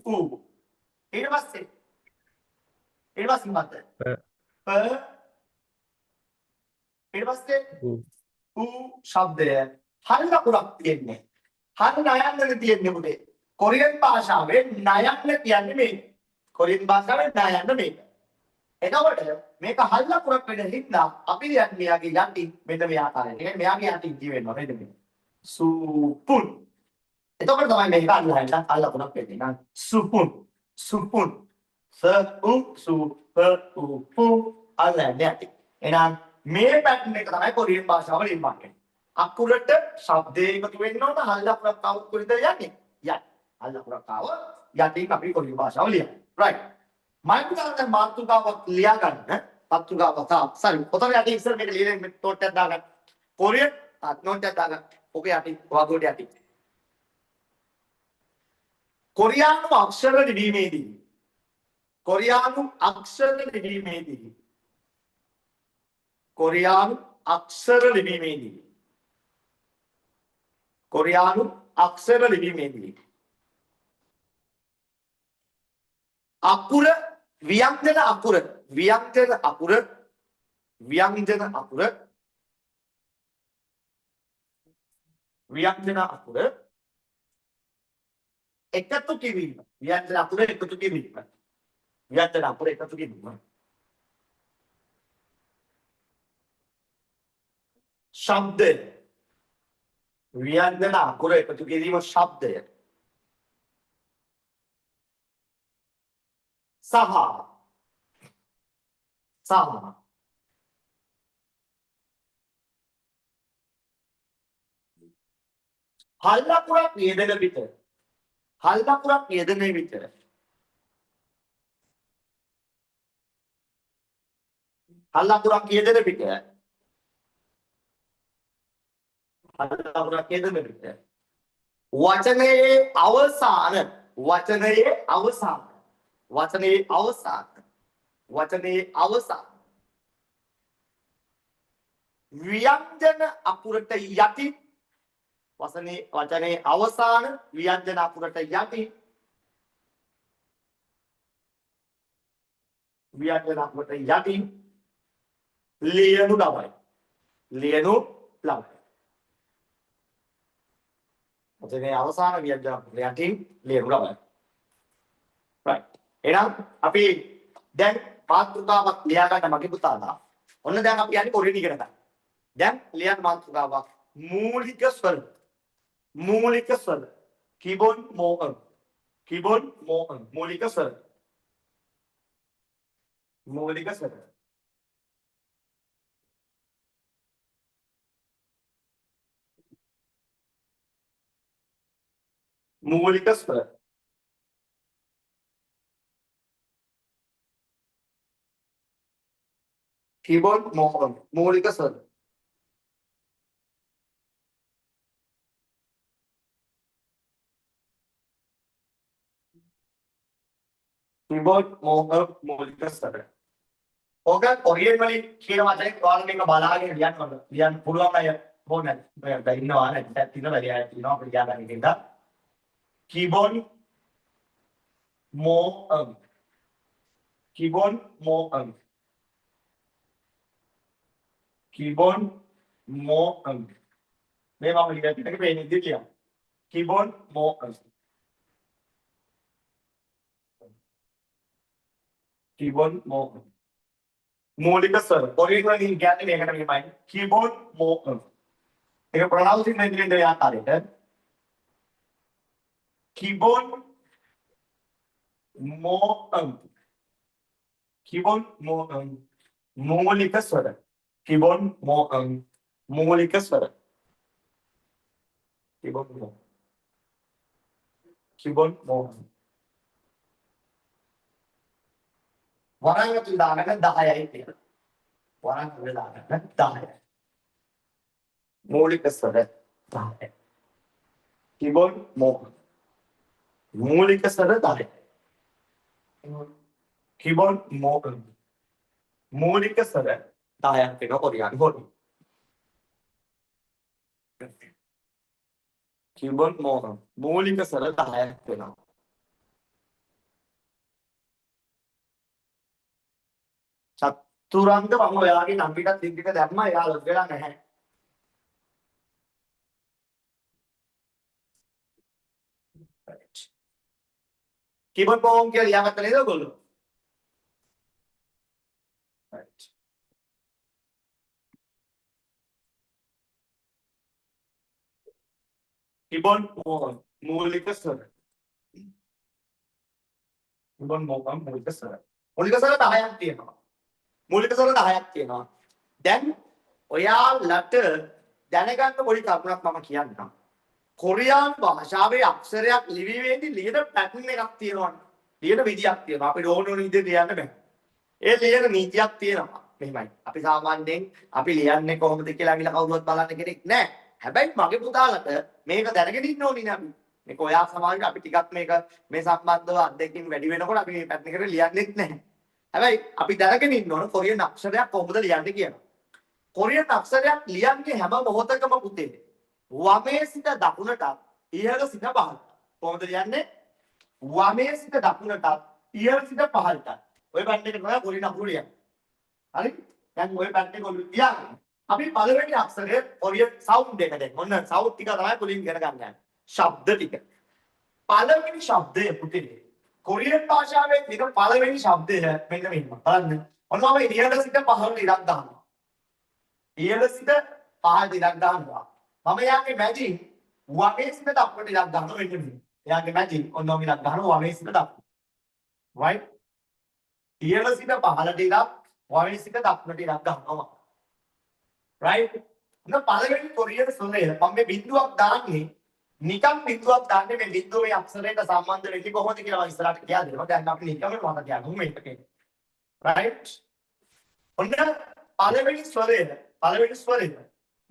ඌ. ඊට පස්සේ මොකක්ද? ප. ඊට පස්සේ ඌ ශබ්දය. හල් අකුරක් තියෙන්නේ. හල් නයන්නද තියෙන්නේ පුතේ. කොරියන් භාෂාවේ නයන්න කියන්නේ මේක. කොරියන් භාෂාවේ නයන්න මේක. එතකොට මේක හල් අකුරක් වෙන හින්දා අපි කියන්නේ මෙයාගේ යටින් මෙන්න මේ ආකාරයට. ඒ කියන්නේ මෙයාගේ යටින් කියවෙනවා නේද මේ. සුපුන්. එතකොට තමයි මේක අල්ලන්න හල් අකුරක් වෙන්නේ. නං සුපුන්. ස උ සු ප උ පු අල්ලන්න යටි. එහෙනම් මේ පැටර්න් එක තමයි කොරියන් භාෂාව නිර්මාණය වෙන්නේ. අකුරට ශබ්දේ එකතු වෙන්න ඕන හල් අකුරක් આવුත් කොහෙද යන්නේ? යටි. හල් අකුරක් આવුත් යටින් අපි කොරියන් භාෂාව ලියන්නේ. right. මයින්ඩ් මාතෘකාවක් ලියා ගන්න. මාතෘකාවක් සරි. පොතේ යටි ඉස්සර මේක ලියලා මේ නෝට් එකක් දාගන්න. කොරියන් නෝට් එකක් දාගන්න. ඔකේ යටි වාගෝට යටි. කොරියානු අක්ෂර ලිවීමේදී කොරියානු අක්ෂර ලිවීමේදී අකුර ව්‍යංජන අකුර එකතු කිරීම ශබ්දය ව්‍යංජන අකුර එකතු කිරීම ශබ්දය සහ හල් අකුරක් යෙදෙන විට වචනයේ අවසාන ව්‍යංජන අකුරට යටි වචනයේ අවසාන ව්‍යංජන අකුරට යටි ලියනු ලබයි. වචනයේ අවසාන ව්‍යංජන අකුරට යටි ලියනු ලබයි. right. එහෙනම් අපි දැන් මාතෘකාවක් ලියා ගන්න මගේ පුතාලා ඔන්න දැන් අපි යන්නේ කොරියන් ඉගෙන ගන්න. දැන් ලියන්න මාතෘකාවක්. මූලික ස්වර. මූලික ස්වර. 기본 모음. 기본 모음. මූලික ස්වර. මූලික ස්වර. මූලික ස්වර. 기본 모음. මූලික ස්වර. 기본 모음 මූලික ස්වර. ඕක කොරියන් වලින් කියන වචනේ ඔයාලා මේක බලාගෙන ලියන්න ඕන. ලියන්න පුළුවන් අය ඕනේ. මම ඉන්නවා නේද? තියෙන වැඩි අය තියෙනවා අපිට ලියන්න ඉන්න. 기본 모음. 기본 모음. 기본 모음. මේ මම ලියන්න එක පේන ඉතින් කියන්න. 기본 모음. 기본 모음. මූලික ස්වර. කොරියන් වලින් කියන්නේ මේකට මෙහෙමයි. 기본 모음. ඒක ප්‍රොනවුන්සින් වෙන්නේ දෙය ආකාරයට. 기본 모음. 기본 모음. මූලික ස්වර. 기본 모음. මූලික ස්වර. 기본 모음. 기본 모음. වරන් තුන දානක 10යි තියෙනවා. වරන් තුන දානක 10යි. මූලික ස්වර 10යි. 기본 모음. මූලික ස්වර 10යි. 기본 모음. මූලික ස්වර 10ක් වෙන කොරියානු පොඩි. 기본 모음. මූලික ස්වර 10ක් වෙනවා. චතුරංග මම ඔයාගේ නම් පිටත් ලින්ක් එක දැම්මා එයා ලොග් වෙලා නැහැ. 기본 모음 කියලා ලියාගත්ත නේද ඔයගොල්ලෝ? right. 기본 모음 මූලික ස්වර. 기본 모음 මූලික ස්වර. මූලික ස්වර 10ක් තියෙනවා. මූලික ස්වර 10ක් තියෙනවා. දැන් ඔයාලට දැනගන්න පොඩි කරුණක් මම කියන්නම්. කොරියානු භාෂාවේ අක්ෂරයක් ලිවීමේදී ලියන පැටර්න් එකක් තියෙනවානේ. ලියන විදියක් තියෙනවා. අපිට ඕන ඕන විදිහට ලියන්න බෑ. ඒ ලියන නීතියක් තියෙනවා. මෙහෙමයි. අපි සාමාන්‍යයෙන් අපි ලියන්නේ කොහොමද කියලා අවිල කවුරුවත් බලන්න කෙනෙක් නැහැ. හැබැයි මගේ පුතාලට මේක දැනගෙන ඉන්න ඕනේ නේ අපි. මේක ඔයා සමාජයට අපි ටිකක් මේක මේ සම්බන්ධව අත්දැකීම් වැඩි වෙනකොට අපි මේ පැත්තකට ලියන්නෙත් නැහැ. හැබැයි අපි දැනගෙන ඉන්න ඕන කොරියන් අක්ෂරයක් කොහොමද ලියන්නේ කියලා. කොරියන් අක්ෂරයක් ලියන්නේ හැම මොහොතකම පුතේ. වමේ සිට දකුණට ඉහළ සිට පහළට. කොහොමද ලියන්නේ? වමේ සිට දකුණට ඉහළ සිට පහළට. ඔය පැත්තේ තමයි කොරියන් අකුරු ලියන්නේ. හරි? දැන් ඔය පැත්තේ කොළු ලියන්නේ. අපි පළවෙනි අක්ෂරය කොරියන් සවුන්ඩ් එක දෙන්න. ඔන්න සවුන්ඩ් ටික තමයි කොලින් ඉගෙන ගන්න යන්නේ. ශබ්ද ටික. පළවෙනි ශබ්දය පුතේ. කොරියන් භාෂාවේ තියෙන පළවෙනි ශබ්දය මෙන්න මෙන්න. බලන්න. ඔන්න මම ඉහළ සිට පහළට ඉරක් දානවා. ඉහළ සිට පහළට ඉරක් දානවා. මම යන්නේ මැජින් වමේ සිට දකුණට ඉරක් දානවා මෙන්න මෙන්න. එයාගේ මැජින් ඔන්න ඔම ඉරක් දානවා වමේ සිට දකුණ. right? ඉහළ සිට පහළට ඉරක් වමේ සිට දකුණට ඉරක් දානවා. right? ඔන්න පළවෙනි කොරියන් ස්වරය මම මේ බිඳුවක් දාන්නේ නිකම් බිඳුවක් දාන්නේ මේ බිඳුව මේ අක්ෂරයට සම්බන්ධ වෙන්නේ කොහොමද කියලා මම ඉස්සරහට කියලා දෙනවා. දැන් අපි නිකම්ම මම කියනවා මේකේ. right? ඔන්න පළවෙනි ස්වරය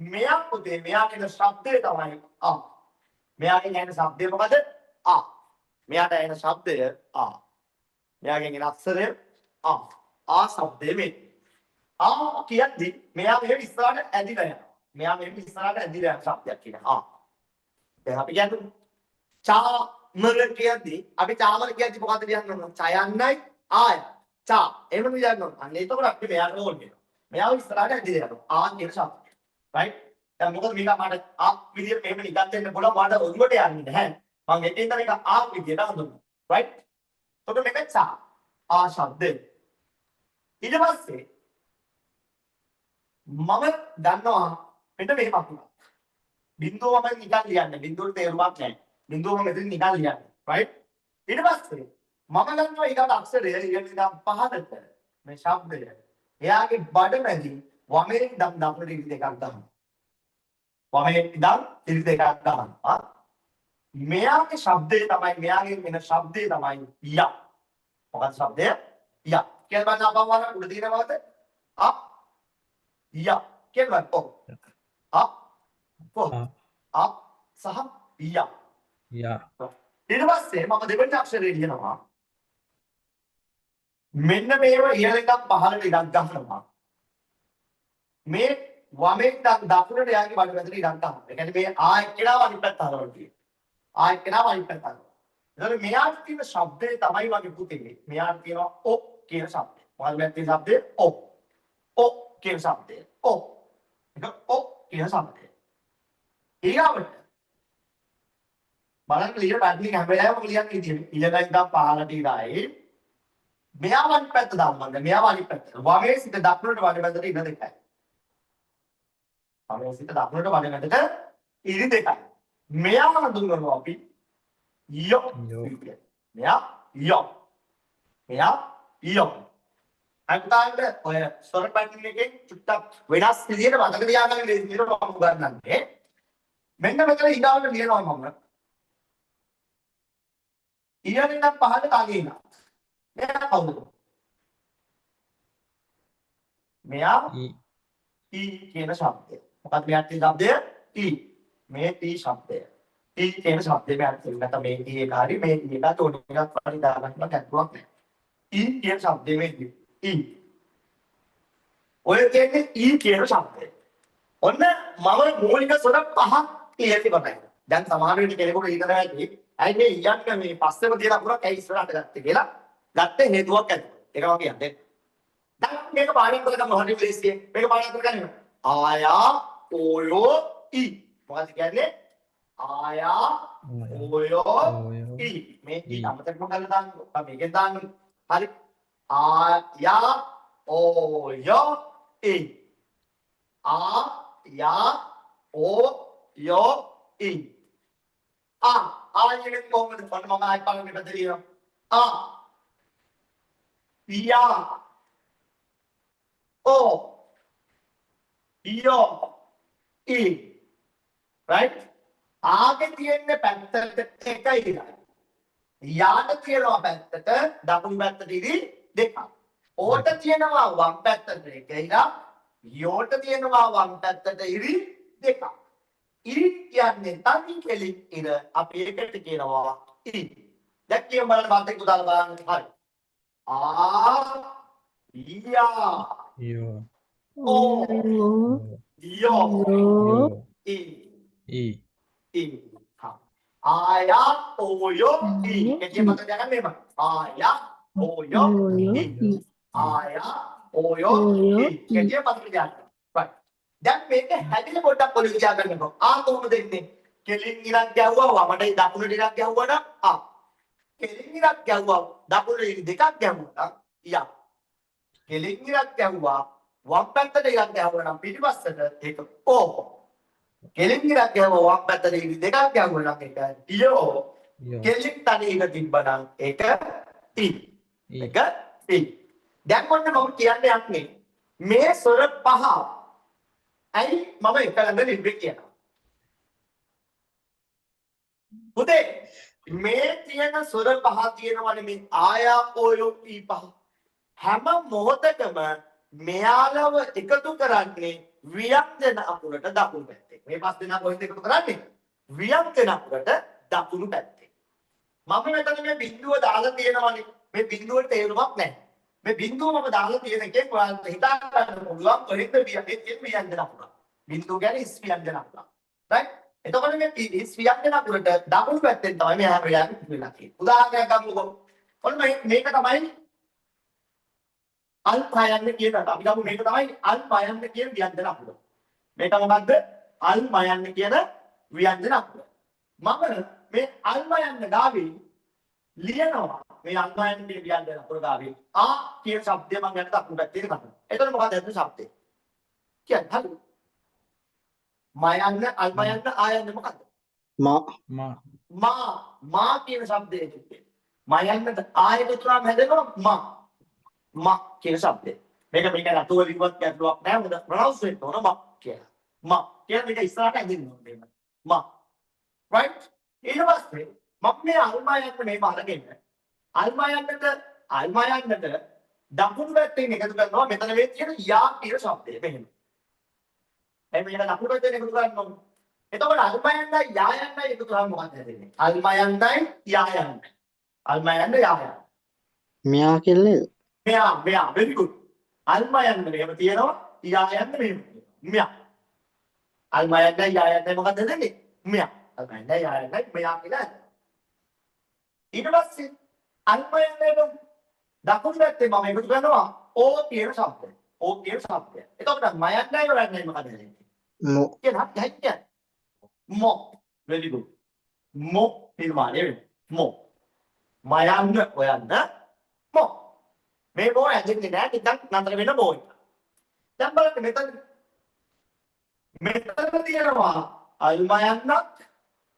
මෙයා පුතේ මෙයා කියන ශබ්දය තමයි ආ. මෙයාගෙන් එන ශබ්දය මොකද? ආ. මෙයාට එන ශබ්දය ආ. මෙයාගෙන් එන අක්ෂරය ආ. ආ ශබ්දය මේ. ආ කියන්නේ මෙයා මෙහෙම ඉස්සරහට ඇදිලා යනවා. මෙයා මෙහෙම ඉස්සරහට ඇදිලා යන ශබ්දයක් කියන ආ. දැන් අපි කියන්නේ චාමර කියද්දි අපි චාමර කියද්දි මොකද්ද කියන්නේ? චයන්නයි ආය. චා එහෙම කියනවා. අන්න එතකොට අපි මෙයාට ඕනේ. මෙයාව ඉස්සරහට ඇදිලා යනවා. ආ කියන ශබ්දය. right? දැන් මොකද මේක මට ආ විදියට මෙහෙම නිකන් දෙන්න පුළුවන් මට ඔළුවට යන්නේ නැහැ. මම එතෙන් තන එක ආ විදියට හඳුන්වනවා. right? එතකොට මේක චා ආ ශබ්දය. ඊට පස්සේ මම දන්නවා මෙන්න මෙහෙම අකුණක්. බිඳුව මම නිකන් ලියන්නේ. බිඳුවට තේරුමක් නැහැ. බිඳුව මම මෙතන නිකන් ලියන්නේ. right? ඊට පස්සේ මම දන්නවා ඊගාට අක්ෂරය ඉගෙන ඉඳන් පහකට මේ ශබ්දය. එයාගේ බඩමැදි වමෙන් ඉඳන් දකුණට ඉරි දෙකක් ගන්නවා. වමෙන් ඉඳන් ඉරි දෙකක් ගන්නවා. මෙයාගේ ශබ්දය තමයි මෙයාගෙන් එන ශබ්දය තමයි ය. මොකක්ද ශබ්දය? ය. කියලා බලන්න අපව වල උඩ තියෙනවද? අ ය. කියලා බලන්න. අ පො අ සහ ය. යා ඊට පස්සේ මම දෙවෙනි අක්ෂරය ලියනවා. මෙන්න මේව ඉහළ ඉඳන් පහළට ඉඳන් ගන්නවා. මේ වමෙන් ඉඳන් දකුණට යාගේ බඩ වැදට ඉඳන් ගන්නවා. ඒ කියන්නේ මේ ආ එක්කෙනාව අනිත් පැත්ත හරවලා තියෙනවා. ආ එක්කෙනාව අනිත් පැත්ත හරවලා. එතකොට මෙයාට තියෙන ශබ්දේ තමයි වගේ පුතේ. මෙයාට තියෙනවා ඔ කියන ශබ්දය. මොකක්ද මේ තියෙන ශබ්දේ? ඔ. ඔ කියන ශබ්දය. ඔ. ඒක ඔ කියන ශබ්දය. ඊගාවට බලන්න ලියන පැටලින් හැම වෙලාවෙම ලියන්නේ ඉතින් ඉහළ ඉඳන් පහළට ඉඳයි මෙයාව අනිත් පැත්ත දාන්න. මෙයාව අනිත් පැත්ත. වමේ සිට දකුණට වඩ වැදට ඉඳ දෙකයි. වමේ සිට දකුණට වඩ වැදට ඉරි දෙකයි. මෙයාව හඳුන්වනවා අපි යෝ. මෙයා යෝ. මෙයා යෝ. අන්තයන්ට ඔය ස්වර පැටර්න් එකෙන් චුට්ටක් වෙනස් විදිහට මතක තියාගන්න විදිහට මම උගන්වන්නේ. මෙන්න මෙතන ඊගාවට ලියනවා මම. ඉහළින් පහළට අගින්න. මෙයා කවුද? මෙයා ඊ කියන ශබ්දය. මොකක්ද මෙයාට තියෙන ශබ්දය? ඊ. මේ ඊ ශබ්දය. ඊ කියන ශබ්දය මෙයාට තියෙන. නැත්නම් මේ ඊ එක හරි මේ ඊ එක තෝරන එකක් වලින් දාගන්න කැක්කුවක් නැහැ. ඊ කියන ශබ්දය මේ ඊ. ඔය කියන්නේ ඊ කියන ශබ්දය. ඔන්න මම මූලික ස්වර පහක් ක්ලියර් කරගන්නවා. දැන් සමහර වෙලට කෙනෙකුට හිතනවා ඇති ඇයි මේ යන්නේ මේ පස්සෙම තියන අකුරක් ඇයි ඉස්සරහට ගත්තේ කියලා ගත්ත හේතුවක් ඇති. ඒක මම කියන්නේ. දැන් මේක පාඩම් කරගන්න මොහොතේ ඉංග්‍රීසියේ මේක පාඩම් කරගන්න. ආයා ඕයෝ ඊ. මොකක්ද කියන්නේ? ආයා ඕයෝ ඊ. මේ ඊ අමතකම කරලා දාන්න. මේකෙන් දාන්න. හරි. ආයා ඕයෝ ඊ. ආයා ඕයෝ ඊ. ආයෙත් කොහොමද මම ආයෙ බලන්න බැදලියෝ. යා ඕ යෝ ඊ. right? ආගේ තියෙන්නේ පැත්තට එකයි. යාට තියෙනවා පැත්තට දකුණු පැත්තට ඉරි දෙකක්. ඕට තියෙනවා වම් පැත්තට එකයි. යෝට තියෙනවා වම් පැත්තට ඉරි දෙකක්. ඉරි කියන්නේ තනි කෙලින් ඉර අපි එකට කියනවා ඉරි. දැන් කියමු බලන්න මාතේ උදාලා බලන්න. හරි. යා යෝ ඕ යෝ ඊ ඊ ඊ. ආයා ඕයෝ ඊ. එකින් මත ගන්න මේක. ආයා ඕයෝ ඊ. ආයා ඕයෝ ඊ. එකින් මත ගන්න. right. දැන් මේක හැදිලා පොඩ්ඩක් පොළි කියා ගන්නකො. කොහොමද දෙන්නේ? කෙලින් ඉරක් ගැහුවා වමට දකුණට ඉරක් ගැහුවා නම් කෙලින් ඉරක් ගැහුවා දකුණට ඉරි දෙකක් ගැහුවා නම් යා. කෙලින් ඉරක් ගැහුවා වම් පැත්තට ඉරක් ගැහුවා නම් පිටිපස්සට ඒක ඕ. කෙලින් ඉරක් ගැහුවා වම් පැත්තට ඉරි දෙකක් ගැහුවා නම් ඒක යෝ. කෙලින් තනි එක තිබ්බනම් ඒක ටි. ඒක ටි. දැන් මොන්න මම කියන්න යන්නේ මේ ස්වර පහ ඇයි මම එක ළඟ නිබ්බේ කියනවා. පුතේ මේ තියෙන ස්වර පහ තියෙනවනේ මේ ආයා ඕයෝ ඊ පහ. හැම මොහොතකම මෙයාලව එකතු කරන්නේ ව්‍යංජන අකුරට දකුණු පැත්තේ. මේ පස් දෙනා කොහෙන්ද එකතු කරන්නේ? ව්‍යංජන අකුරට දකුණු පැත්තේ. මම මෙතන මේ බිඳුව දාලා තියෙනවනේ. මේ බිඳුවට තේරුමක් නැහැ. මේ බිඳුව මම දාලා තියෙන එකේ ඔයාලට හිතා ගන්න පුළුවන් කොහෙන්ද ව්‍යංජන අකුර. බිඳුව කියන්නේ ඉස් ව්‍යංජන අකුර. right? එතකොට මේ ඉස් ව්‍යංජන අකුරට දකුණු පැත්තෙන් තමයි මේ හැම වෙලාවෙම ඉතිරිලා තියෙන්නේ. උදාහරණයක් ගමුකෝ. ඔන්න මේක තමයි අල්පයන්න කියන අපි ගමු මේක තමයි අල්පයන්න කියන ව්‍යංජන අකුර. මේක මොකද්ද? අල්පයන්න කියන ව්‍යංජන අකුර. මම මේ අල්පයන්න ගාවේ ලියනවා මේ අල්පයන්න කියන ව්‍යංජන අකුර ගාවේ කියන શબ્දය මම යන්න දකුණු පැත්තේ ගන්නවා. එතකොට මොකද එතන શબ્දේ? කියන්නේ හරි. මයන්න අල්මයන්න ආයන්න මොකද්ද? මා මා කියන શબ્දයේ තිබෙන්නේ. මයන්නට ආයක තුනම හැදෙනවා මා කියන શબ્දය. මේක නතුව ලිව්වත් ගැටලුවක් නැහැ. මොකද ප්‍රොනවුන්ස් වෙන්න ඕන මා කියලා. මා කියන එක ඉස්සරහට ඇදින්න ඕනේ. මා right ඊට පස්සේ මම මේ අල්මයන්න මේ අරගෙන අල්මයන්නට දකුණු පැත්තෙන් එකතු කරනවා මෙතන මේ තියෙන යා කියන શબ્දය මෙහෙම. එහෙනම් මේක දකුණු පැත්තෙන් එකතු කරනවා. එතකොට අල්මයන්නයි යායන්නයි එකතු කරාම මොකක්ද හැදෙන්නේ? අල්මයන්නයි යායන්නයි. අල්මයන්න යායන්න. මෙයා කියලා මෙයා very good. අල්මයන්න මෙහෙම තියෙනවා යායන්න මෙහෙම තියෙනවා. මෙයා. අල්මයන්නයි යායන්නයි මොකක්ද හැදෙන්නේ? මෙයා. අල්මයන්නයි යායන්නයි මෙයා කියලා. ඊට පස්සේ අල්මයන්නේට දකුණු පැත්තේ මම එකතු කරනවා ඕ කියන શબ્දය. ඕ කියන શબ્දය. එතකොට මයන්නයි වරන්නයි මොකද හැදෙන්නේ? මෝ කියලා හයිය. mo very good. mo නිර්මාණය වෙනවා. mo මයන්න හොයන්න mo මේ mo ඇදෙන්නේ නැහැ ටිකක් නතර වෙන mo එක. දැන් බලන්න මෙතන තියෙනවා අල්මයන්නක්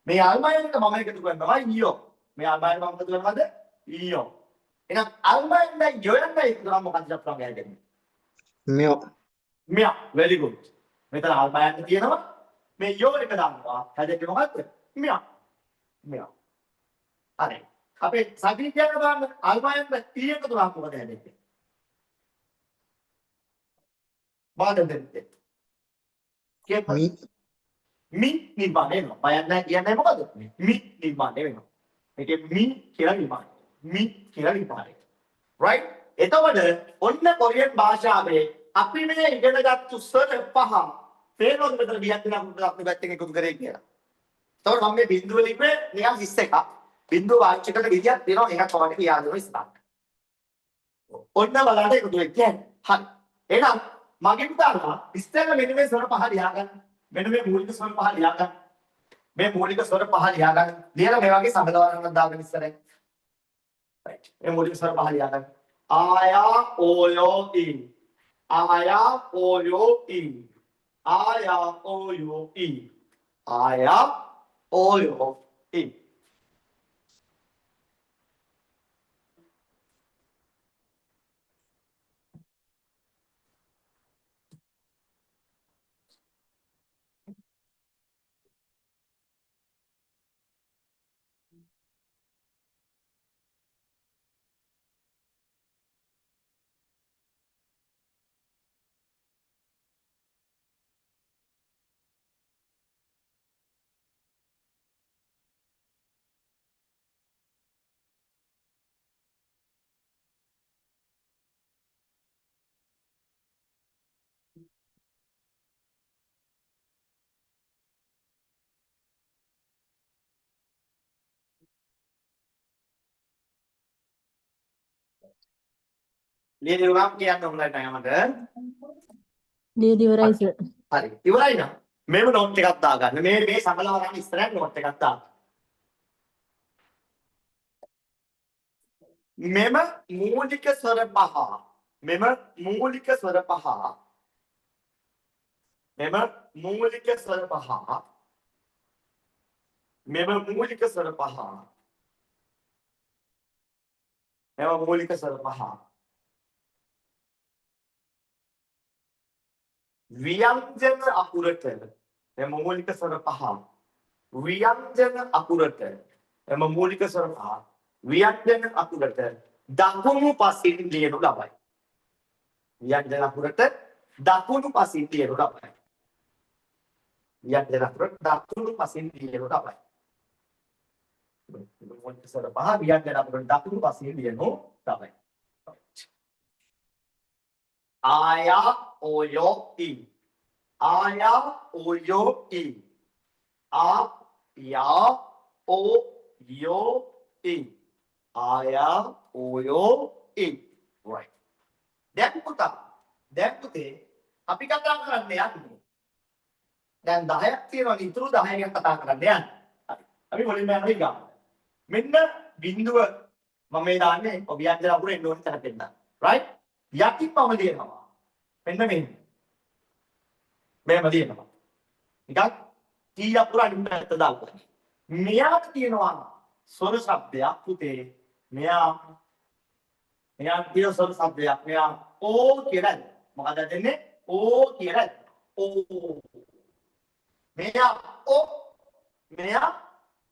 මේ අල්මයන්නක මම එකතු කරනවා ඊයෝ. මේ අල්මයන්න මම එකතු කරනවාද ඊයෝ. එහෙනම් අල්මයන්න යොයන්න එකතු කරාම මොකක්ද අප්‍රාම යන්නේ? මෙයා very good. මෙතන අල්මයන්න තියෙනවා මේ යෝ එක දානවා. හැදෙන්නේ මොකක්ද? මෙයා. හරි. අපේ සතිය කියන බලන්න අල්මයන්න ඊ එකතු කරාම මොකද හැදෙන්නේ? බලන්න දෙන්න. මි නිර්මාණය වෙනවා. බයන්න කියන්නේ මොකද? මි නිර්මාණය වෙනවා. මේකේ මි කියලා නිර්මාණය. මි කියලා නිර්මාණය. right? එතකොට ඔන්න කොරියන් භාෂාවේ අපි මේ ඉගෙනගත්තු ස්වර පහ තේරෙනවද මෙතන වියක් දෙනා අපි පැත්තෙන් එකතු කරේ කියලා. එතකොට මම මේ බිඳුව ලිපේ නිකන් 21ක්. බිඳුව වාචිකට විදියක් දෙනවා එකක් කොහොමද කියලා දෙනවා ඉස්සරහට. ඔන්න බලන්න එකතු වෙන්නේ. හරි. එහෙනම් මගේ පුතාලා ඉස්සෙල්ලා මෙන්න මේ ස්වර පහ ලියා ගන්න. මෙන්න මේ මූලික ස්වර පහ ලියා ගන්න. මේ මූලික ස්වර පහ ලියා ගන්න. ලියලා මේ වගේ සමගවරණක් දාගෙන ඉස්සරහින්. right. මේ මූලික ස්වර පහ ලියා ගන්න. ආයා ඕයෝ ඊ. ආයා ඕයෝ ඊ. ආයා ඕයෝ ඊ. ආයා ඕයෝ ඊ. ලියනවා කියන්න හොඳයි මට. ලියලා ඉවරයි සර්. හරි. ඉවරයි නේද? මේව නෝට් එකක් දාගන්න. මේ සමලවරන් ඉස්සරහ නෝට් එකක් දාන්න. මෙම මූලික ස්වර පහ. මෙම මූලික ස්වර පහ. මෙම මූලික ස්වර පහ. මෙම මූලික ස්වර පහ. මෙම මූලික ස්වර පහ. ව්‍යංජන අකුරට මෙම මූලික ස්වර පහ. ව්‍යංජන අකුරට මෙම මූලික ස්වර පහ. ව්‍යංජන අකුරට දකුණු පසින් ලියනු ලබයි. ව්‍යංජන අකුරට දකුණු පසින් ලියනු ලබයි. ව්‍යංජන අකුරට දකුණු පසින් ලියනු ලබයි. මූලික ස්වර පහ ව්‍යංජන අකුරට දකුණු පසින් ලියනු ලබයි. ආයා ඕයෝ ඊ. ආයා ඕයෝ ඊ. ආයා ඕයෝ ඊ. ආයා ඕයෝ ඊ. right. දැන් පුතේ අපි කතා කරන්න යන්නේ. දැන් 10ක් තියෙනවා ඉතුරු 10 ගැන කතා කරන්න යන්නේ. හරි. අපි මුලින්ම යනවා ඊගා. මෙන්න බිඳුව මම මේ දාන්නේ ව්‍යංජන අකුර එන්න ඕනේ තැනට එන්න. right. යටිපම ලියනවා. මෙන්න මේ. මෙහෙම ලියනවා. නිකන් T අකුර අනිත් පැත්ත දාලා. මෙයාට තියෙනවා ස්වර શબ્දයක් පුතේ. මෙයා තියෙන ස්වර શબ્දයක්. මෙයා ඕ කියලා. මොකද දෙන්නේ? ඕ කියලා. ඕ. මෙයා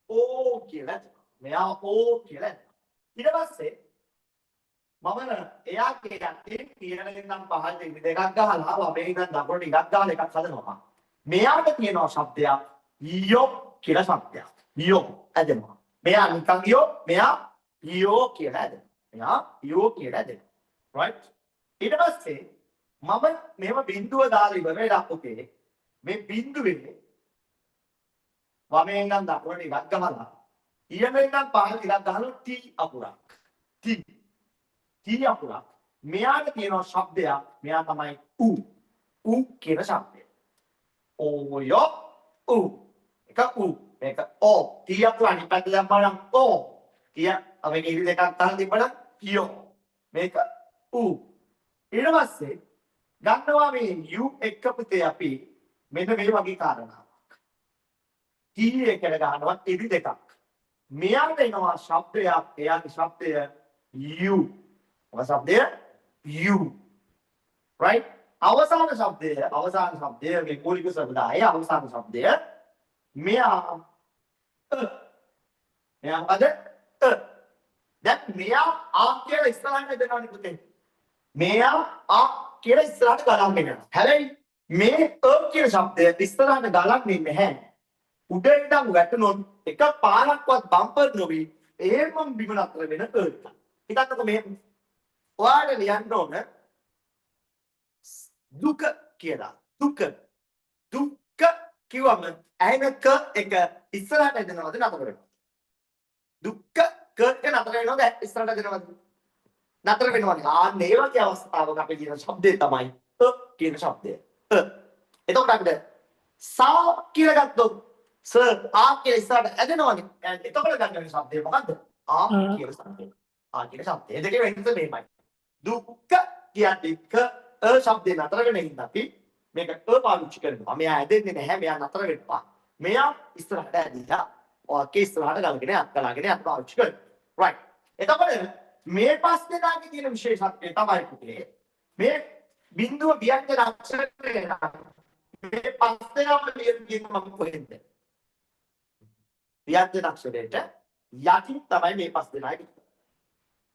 ඕ කියලා. මෙයා ඕ කියලා. ඊට පස්සේ මම එයා කියන්නේ තියෙන නම් පහල් දෙකක් ගහලා අපේ ඉඳන් දකුණට ටිකක් ගහලා එකක් හදනවා. මෙයාට තියෙනවා શબ્දයක් යෝ කියලා શબ્දයක්. යෝ ඇදෙනවා. මෙයා නිකන් යෝ මෙයා යෝ කියලා ඇදෙනවා. මෙයා යෝ කියලා ඇදෙනවා. right? ඊට පස්සේ මම මෙහෙම බිඳුව දාලා ඉවර වෙලා පුතේ මේ බිඳුවේ වමෙන් නම් දකුණට ටිකක් ගහලා ඊමෙන් නම් පහළ ටිකක් ගහලා T අකුරක්. T අකුරක්. මෙයාට තියෙනවා શબ્දයක්. මෙයා තමයි ඌ කියන શબ્දය. ඕයෝ ඌ. එක ඌ. මේක ඕ. T අකුර අනිත් පැත්තට දැම්මම ඕ. අපි ඉරි දෙකක් තහන තිබ්බනම් යෝ. මේක ඌ. ඊට පස්සේ ගන්නවා මේ U එක පුතේ අපි මෙන්න මේ වගේ කාරණාවක්. T එකට ගන්නවා ඉරි දෙකක්. මෙයාට එනවා શબ્දයක්. එයාගේ શબ્දය U. මොකද શબ્දය U. right? අවසාන શબ્දය මේ මූලික શબ્දය අවසාන શબ્දය මෙයා මොකද? දැන් මෙයා ආ කියලා ඉස්සරහට දෙනවනේ පුතේ. මෙයා ආ කියලා ඉස්සරහට ගලන්නේ නැහැ. හැබැයි මේ කියන શબ્දය ඉස්සරහට ගලන්නේ නැහැ. උඩ ඉඳන් වැටුනොත් එක පාරක්වත් බම්පර් නොවි එහෙමම බිම නතර වෙන එක. හිතන්නකෝ මේ ඔයාලා ලියන්න ඕන දුක කියලා. දුක කිව්වම ඇහෙනක එක ඉස්සරහට එදෙනවද නතර වෙනවද? දුක්ඛ ක එක නතර වෙනවද ඉස්සරහට එදෙනවද? නතර වෙනවනේ. ආන්න ඒ වගේ අවස්ථාවක අපි කියන શબ્දය තමයි කියන શબ્දය. එතකොට අපිට සා කියලා ගත්තොත් ආ කියලා ඉස්සරහට ඇදෙනවනේ. එතකොට ගන්න වෙන શબ્දය මොකද්ද? ආ කියන શબ્දය. ආ කියන શબ્දය. ඒ දෙකේ වෙනස මේමයි. දුක්ඛ කියන්නේ ක શબ્දේ නතර වෙන හින්දා අපි මේක පාවිච්චි කරනවා. මෙයා ඇදෙන්නේ නැහැ. මෙයා නතර වෙනවා. මෙයා ඉස්සරහට ඇදිලා ඔකේ ඉස්සරහට ගලගෙන යන්න පාවිච්චි කරනවා. right. එතකොට මේ පස් දෙනාගේ තියෙන විශේෂත්වය තමයි පුතේ මේ බිඳුව ව්‍යංජන අක්ෂරේ මේ පස් දෙනාම ලියන්නේ මම කොහෙන්ද? ව්‍යංජන අක්ෂරයට යටින් තමයි මේ පස් දෙනා ඉන්නේ.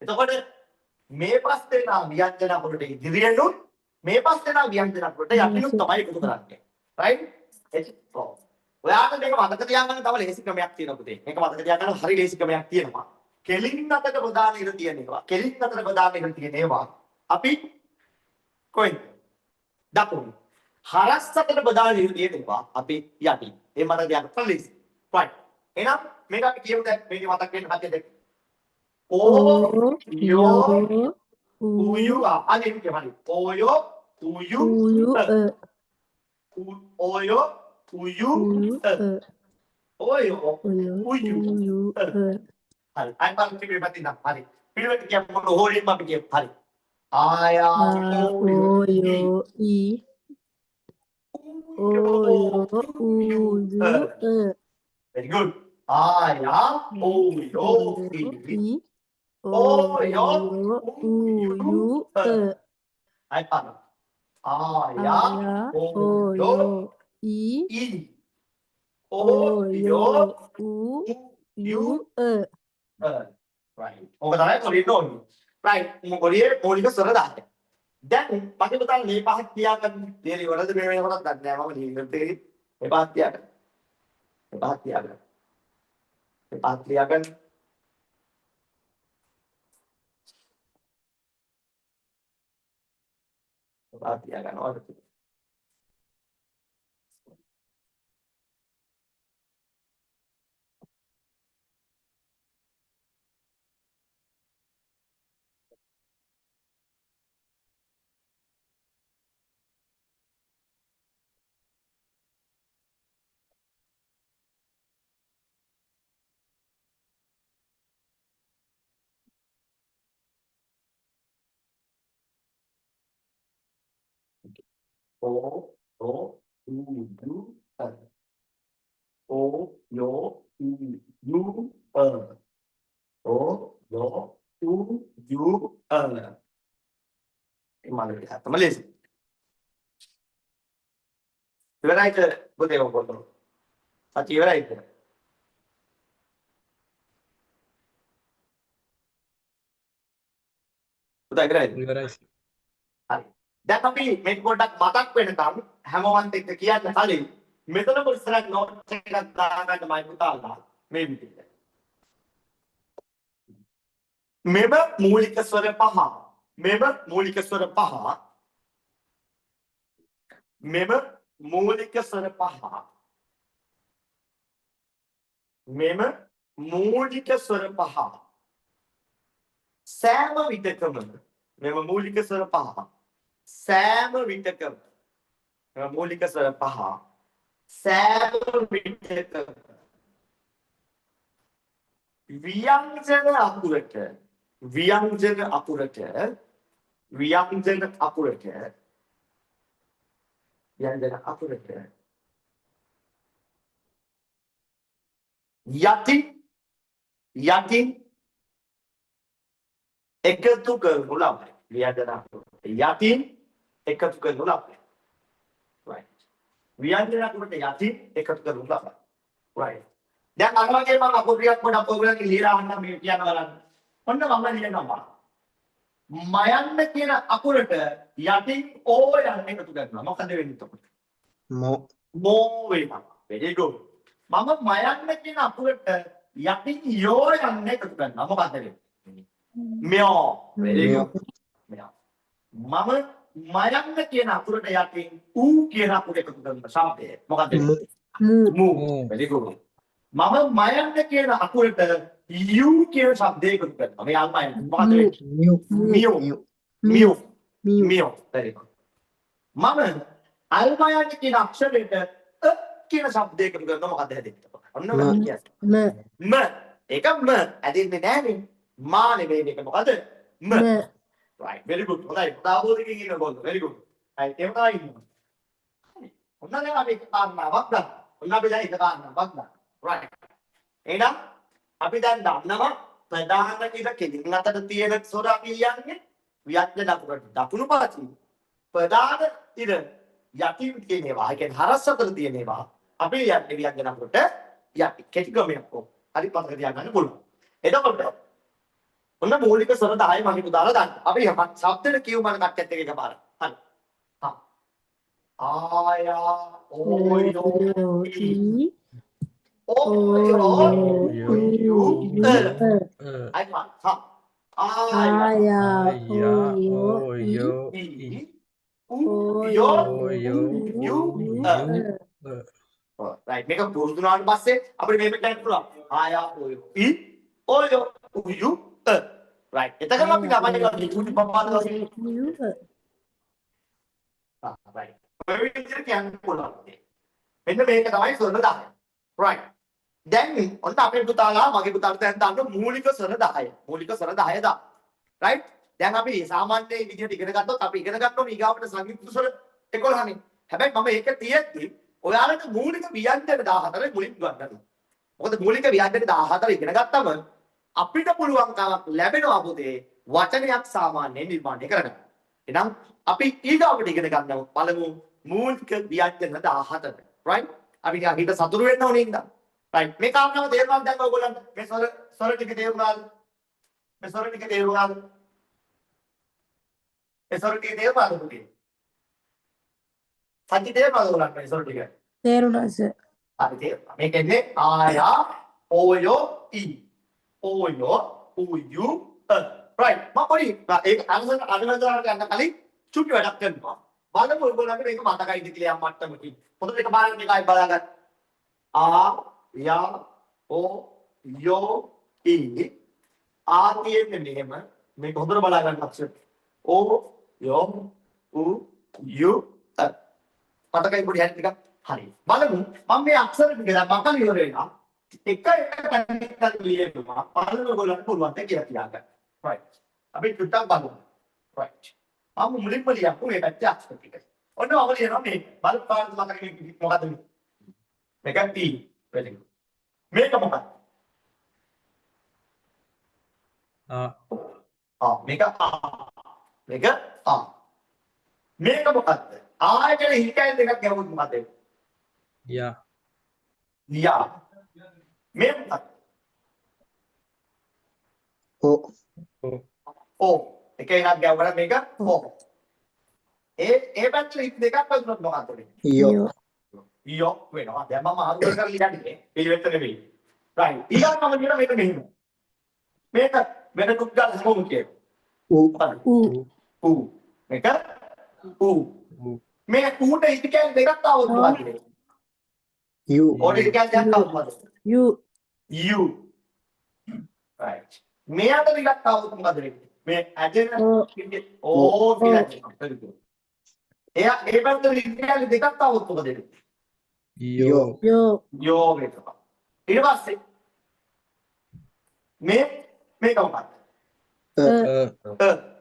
එතකොට මේ පස් දෙනා ව්‍යංජන වලට ඉදිරියෙනුත් මේ පස් දෙනා ව්‍යංජන වලට යටිනුත් තමයි එකතු කරන්නේ. right? ඔයාලට මේක මතක තියාගන්න තව ලේසි ක්‍රමයක් තියෙනවා පුතේ. මේක මතක තියාගන්න හරි ලේසි ක්‍රමයක් තියෙනවා. කෙලින් අතට ප්‍රදාන ඉර තියෙනවා. කෙලින් අතට ප්‍රදාන ඉර තියෙනවා. අපි කොහෙන්ද? දකුණු. හරස් අතට ප්‍රදාන ඉර තියෙනවා. අපි යටින්. ඒ මතක තියාගන්න ලේසි. right. එහෙනම් මේක අපි කියමු දැන් මේක මතක් වෙන්න හදිය දෙක. ඕ යෝ උයු අනේ කියවලු. ඕයෝ උයු ඕයෝ උයු ඕයෝ උයු හරි අයි මම කිව්වේ පැතිනම් හරි පිළිවෙත් කියන්න හොලින් මම කියප හරි ආයා ඕයෝ ඊ ඕයෝ උයු very good ආයා ඕයෝ ඊ ඕයෝ උයු අයි පාන ආයා ඕයෝ ඊ ඕයෝ උයු right. ඕක තමයි කොලින් ඕනේ. right. මොකලියේ මූලික ස්වර දාන්න. දැන් මගේ පුතා මේ පහක් තියාගන්න. දෙලි වලද මේ වෙනකොටත් දන්නේ නැහැ මම ලියන්න දෙලි. මේ පහක් තියාගන්න. මේ පහක් තියාගන්න. මේ පහක් තියාගන්න. මේ පහක් තියාගන්න ඕනේ. O, O, U, බලන්න හැත්තම ලේසි. ඉවරයිද පුතේ ඔක්කොම? සත්‍ය ඉවරයිද? පුතා ඉවරයිද? ඉවරයි. හරි. දැන් අපි මේක පොඩ්ඩක් මතක් වෙනකම් හැමෝන්ට එක්ක කියන්න කලින් මෙතන ඉස්සරහ නෝට් එකක් දාගන්න මම පුතාලා මේ විදිහට. මෙම මූලික ස්වර පහ මෙම මූලික ස්වර පහ මෙම මූලික ස්වර පහ මෙම මූලික ස්වර පහ සෑම විටකම මෙම මූලික ස්වර පහ සෑම විටකම මෙම මූලික ස්වර පහ සෑම විටකම ව්‍යංජන අකුරට ව්‍යංජන අකුරට ව්‍යංජන අකුරට ව්‍යංජන අකුරට යටින් එකතු කරනු ලබයි. ව්‍යංජන අකුරට යටින් එකතු කරනු ලබයි. right. ව්‍යංජන අකුරට යටින් එකතු කරනු ලබයි. right. දැන් අර වගේ මම අකුරියක් පොඩක් ඔයගොල්ලන්ට ලියලා අහන්න මේ කියන බලන්න. ඔන්න මම ලියනවා. මයන්න කියන අකුරට යටින් ඕ යන්න එකතු කරනවා. මොකද වෙන්නේ එතකොට? මෝ වෙනවා. very good. මම මයන්න කියන අකුරට යටින් යෝ යන්න එකතු කරනවා. මොකද වෙන්නේ? මෙෝ. very good. මෙෝ. මම මයන්න කියන අකුරට යටින් ඌ කියන අකුර එකතු කරනවා. ශබ්දය. මොකද වෙන්නේ? මූ. very good. මම මයන්න කියන අකුරට යූ කියන ශබ්දය එකතු කරනවා. මේ අල්මයන් මොකද වෙන්නේ? මියෝ. very good. මම අල්මයන් කියන අක්ෂරයට කියන ශබ්දය එකතු කරනවා. මොකද හැදෙන්නේ? ඔන්න මම කියන්නේ. ම. ඒක ම. ඇදින්නේ නෑනේ. මා නෙවෙයි මේක මොකද? ම. right very good. හොඳයි. තාවෝදකින් ඉන්න බොන්න. very good. right ඒක තමයි ඉන්නේ. ඔන්න දැන් අපි කාරණාවක් ගන්න. ඔන්න අපි දැන් එක කාරණාවක් ගන්න. right. එහෙනම් අපි දැන් දන්නවා ප්‍රධාන ඉර කෙලින් අතර තියෙන ස්වර අපි කියන්නේ ව්‍යංජන අකුරට දකුණු පාතින්. ප්‍රධාන ඉර යටින් තියෙන ඒවා, ඒ කියන්නේ හරස් අතර තියෙන ඒවා අපි යන්නේ ව්‍යංජන අකුරට යටි. කෙටි ක්‍රමයක් කො. හරි පතක තියාගන්න පුළුවන්. එතකොට ඔන්න මූලික ස්වර 10 මම හිතු දාලා දාන්න. අපි ශබ්දෙට කියමු මම කට්ටත් එක එකපාර. හරි. හා. ආයා ඕයෝ ඊ right මේක පුරුදු වුණාට පස්සේ අපිට මේක කියන්න පුළුවන් ආයා ඔයෝ ඊ ඔයෝ උයු right එතකම අපි ළමයි ලිකුටි පපාද වශයෙන් right ඔය විදිහට කියන්න පුළුවන් මෙන්න මේක තමයි ස්වර 10 right දැන් ඔන්න අපේ පුතාලා මගේ පුතාට දැන් දාන්න මූලික ස්වර 10 මූලික ස්වර 10 දා right දැන් අපි සාමාන්‍ය විදිහට ඉගෙන ගත්තොත් අපි ඉගෙන ගන්න ඕනේ ඊගාවට සංයුක්ත ස්වර 11නේ හැබැයි මම ඒක තියෙද්දි ඔයාලට මූලික ව්‍යංජන 14 මුලින් ගන්නවා මොකද මූලික ව්‍යංජන 14 ඉගෙන ගත්තම අපිට පුළුවන්කමක් ලැබෙනවා පුතේ වචනයක් සාමාන්‍යයෙන් නිර්මාණය කරගන්න. එහෙනම් අපි ඊගාවට ඉගෙන ගන්නවා පළමු මූලික ව්‍යංජන 14 right අපි හිත සතුරු වෙන්න ඕනේ නේද? right මේ කාරණාව තේරුණාද දැන් ඔයගොල්ලන්ට? මේ ස්වර ටික තේරුණාද? මේ ස්වර ටික තේරුණාද? මේ ස්වර ටික තේරුණාද පුතේ? සත්‍ය තේරුණාද ඔයගොල්ලන්ට මේ ස්වර ටික? තේරුණා සර්. හරි තේරුණා. මේකෙන්නේ ආයා ඕයෝ ඊ ඕයෝ උයු right මම පොඩි ඒක අනුසාර ගන්න කලින් චුටි වැඩක් කරනවා. බලමු ඔයගොල්ලන්ට මේක මතකයිද කියලා යම් මට්ටමකින්. පොතේ එක පාරක් මේකයි බලාගන්න. ආ යා ඕ යෝ ඊ ආ කියන්නේ මෙහෙම මේක හොඳට බලා ගන්න අක්ෂර. ඕ යෝ උ යු මතකයි පොඩි හැටි ටිකක්. හරි. බලමු මම මේ අක්ෂර ටික දැන් මකන් ඉවර වෙනවා. එක තැනකට ලියනවා. බලමු ඔයගොල්ලන්ට පුළුවන් ද කියලා තියාගන්න. right. අපි චුට්ටක් බලමු. right. මම මුලින්ම ලියපු මේ පැත්තේ අක්ෂර ටික. ඔන්න මම ලියනවා මේ බලපාන මතකෙ මොකද්ද මේ? මේක T. very good. මේක මොකක්ද? මේක මේක මේක මොකද්ද? ආයතන හිතයි දෙකක් ගැවුත් මොකද? යා යා. මේ මොකක්ද? ඕ ඕ. එක එකක් ගැවුවම මේක ඕ. ඒ පැත්තේ හිත දෙකක් වුණොත් මොකක්ද වෙන්නේ? යෝ යෝ වෙනවා. දැන් මම ආරුද කරලා ලියන්නේ. පිළිවෙත නෙවෙයි. right. ඊළඟම කියන මේක මෙහෙම. මේක වෙන තුක් ගන්න කොහොමද කියන්නේ? ඌ ඌ. මේක ඌ. මේ ඌට හිත කියන්නේ දෙකක් ආවොත් මොකද වෙන්නේ? යූ ඕන හිත කියන්නේ දෙකක් ආවොත් මොකද? you you. right. මේ අතර දෙකක් ආවොත් මොකද වෙන්නේ? මේ ඇදෙන ඕ කියලා කියනවා. එයා ඒ පැත්තට හිත කියන්නේ දෙකක් ආවොත් මොකද වෙන්නේ? යෝ yo යෝ වෙනවා. ඊට පස්සේ මේක මොකක්ද?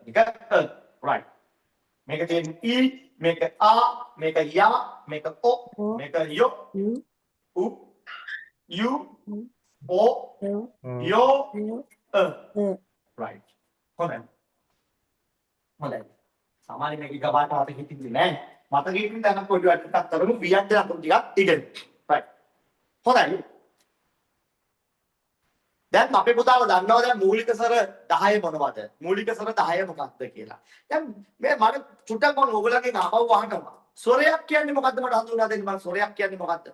මේක right. මේක තියෙන e මේක a මේක ya මේක o මේක yo you u you o yo yo yo right. හොඳයි. සාමාන්‍ය මේක ගබාට අපි හිතින්නේ නැහැ. මතකෙකින් දැන් පොඩි වට්ටක් කරමු වියන්ට අතුරු ටිකක් ඉගෙන. right. හොඳයි. දැන් අපේ පුතාව දන්නවා දැන් මූලික ස්වර 10 මොනවද? මූලික ස්වර 10 මොකක්ද කියලා. දැන් මේ මම චුට්ටක් මම ඔයගොල්ලන්ගෙන් අහව අහනවා. ස්වරයක් කියන්නේ මොකද්ද මට හඳුන්වා දෙන්න මම ස්වරයක් කියන්නේ මොකද්ද?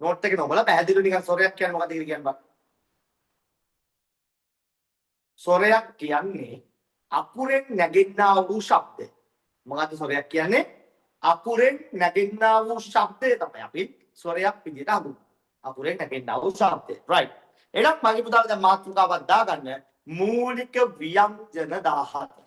නෝට් එකේ නොබලා පැහැදිලිව නිකන් ස්වරයක් කියන්නේ මොකද්ද කියලා කියන්න බෑ. ස්වරයක් කියන්නේ අකුරෙන් නැගෙන්නා වූ ශබ්දය. මොකද්ද ස්වරයක් කියන්නේ? අකුරෙන් නැගෙන්නා වූ ශබ්දය තමයි අපි ස්වරයක් විදිහට හඳුන්වන්නේ. අකුරෙන් නැගෙන්නා වූ ශබ්දය. right. එහෙනම් මගේ පුතාලා දැන් මාතෘකාවක් දාගන්න මූලික ව්‍යංජන 17.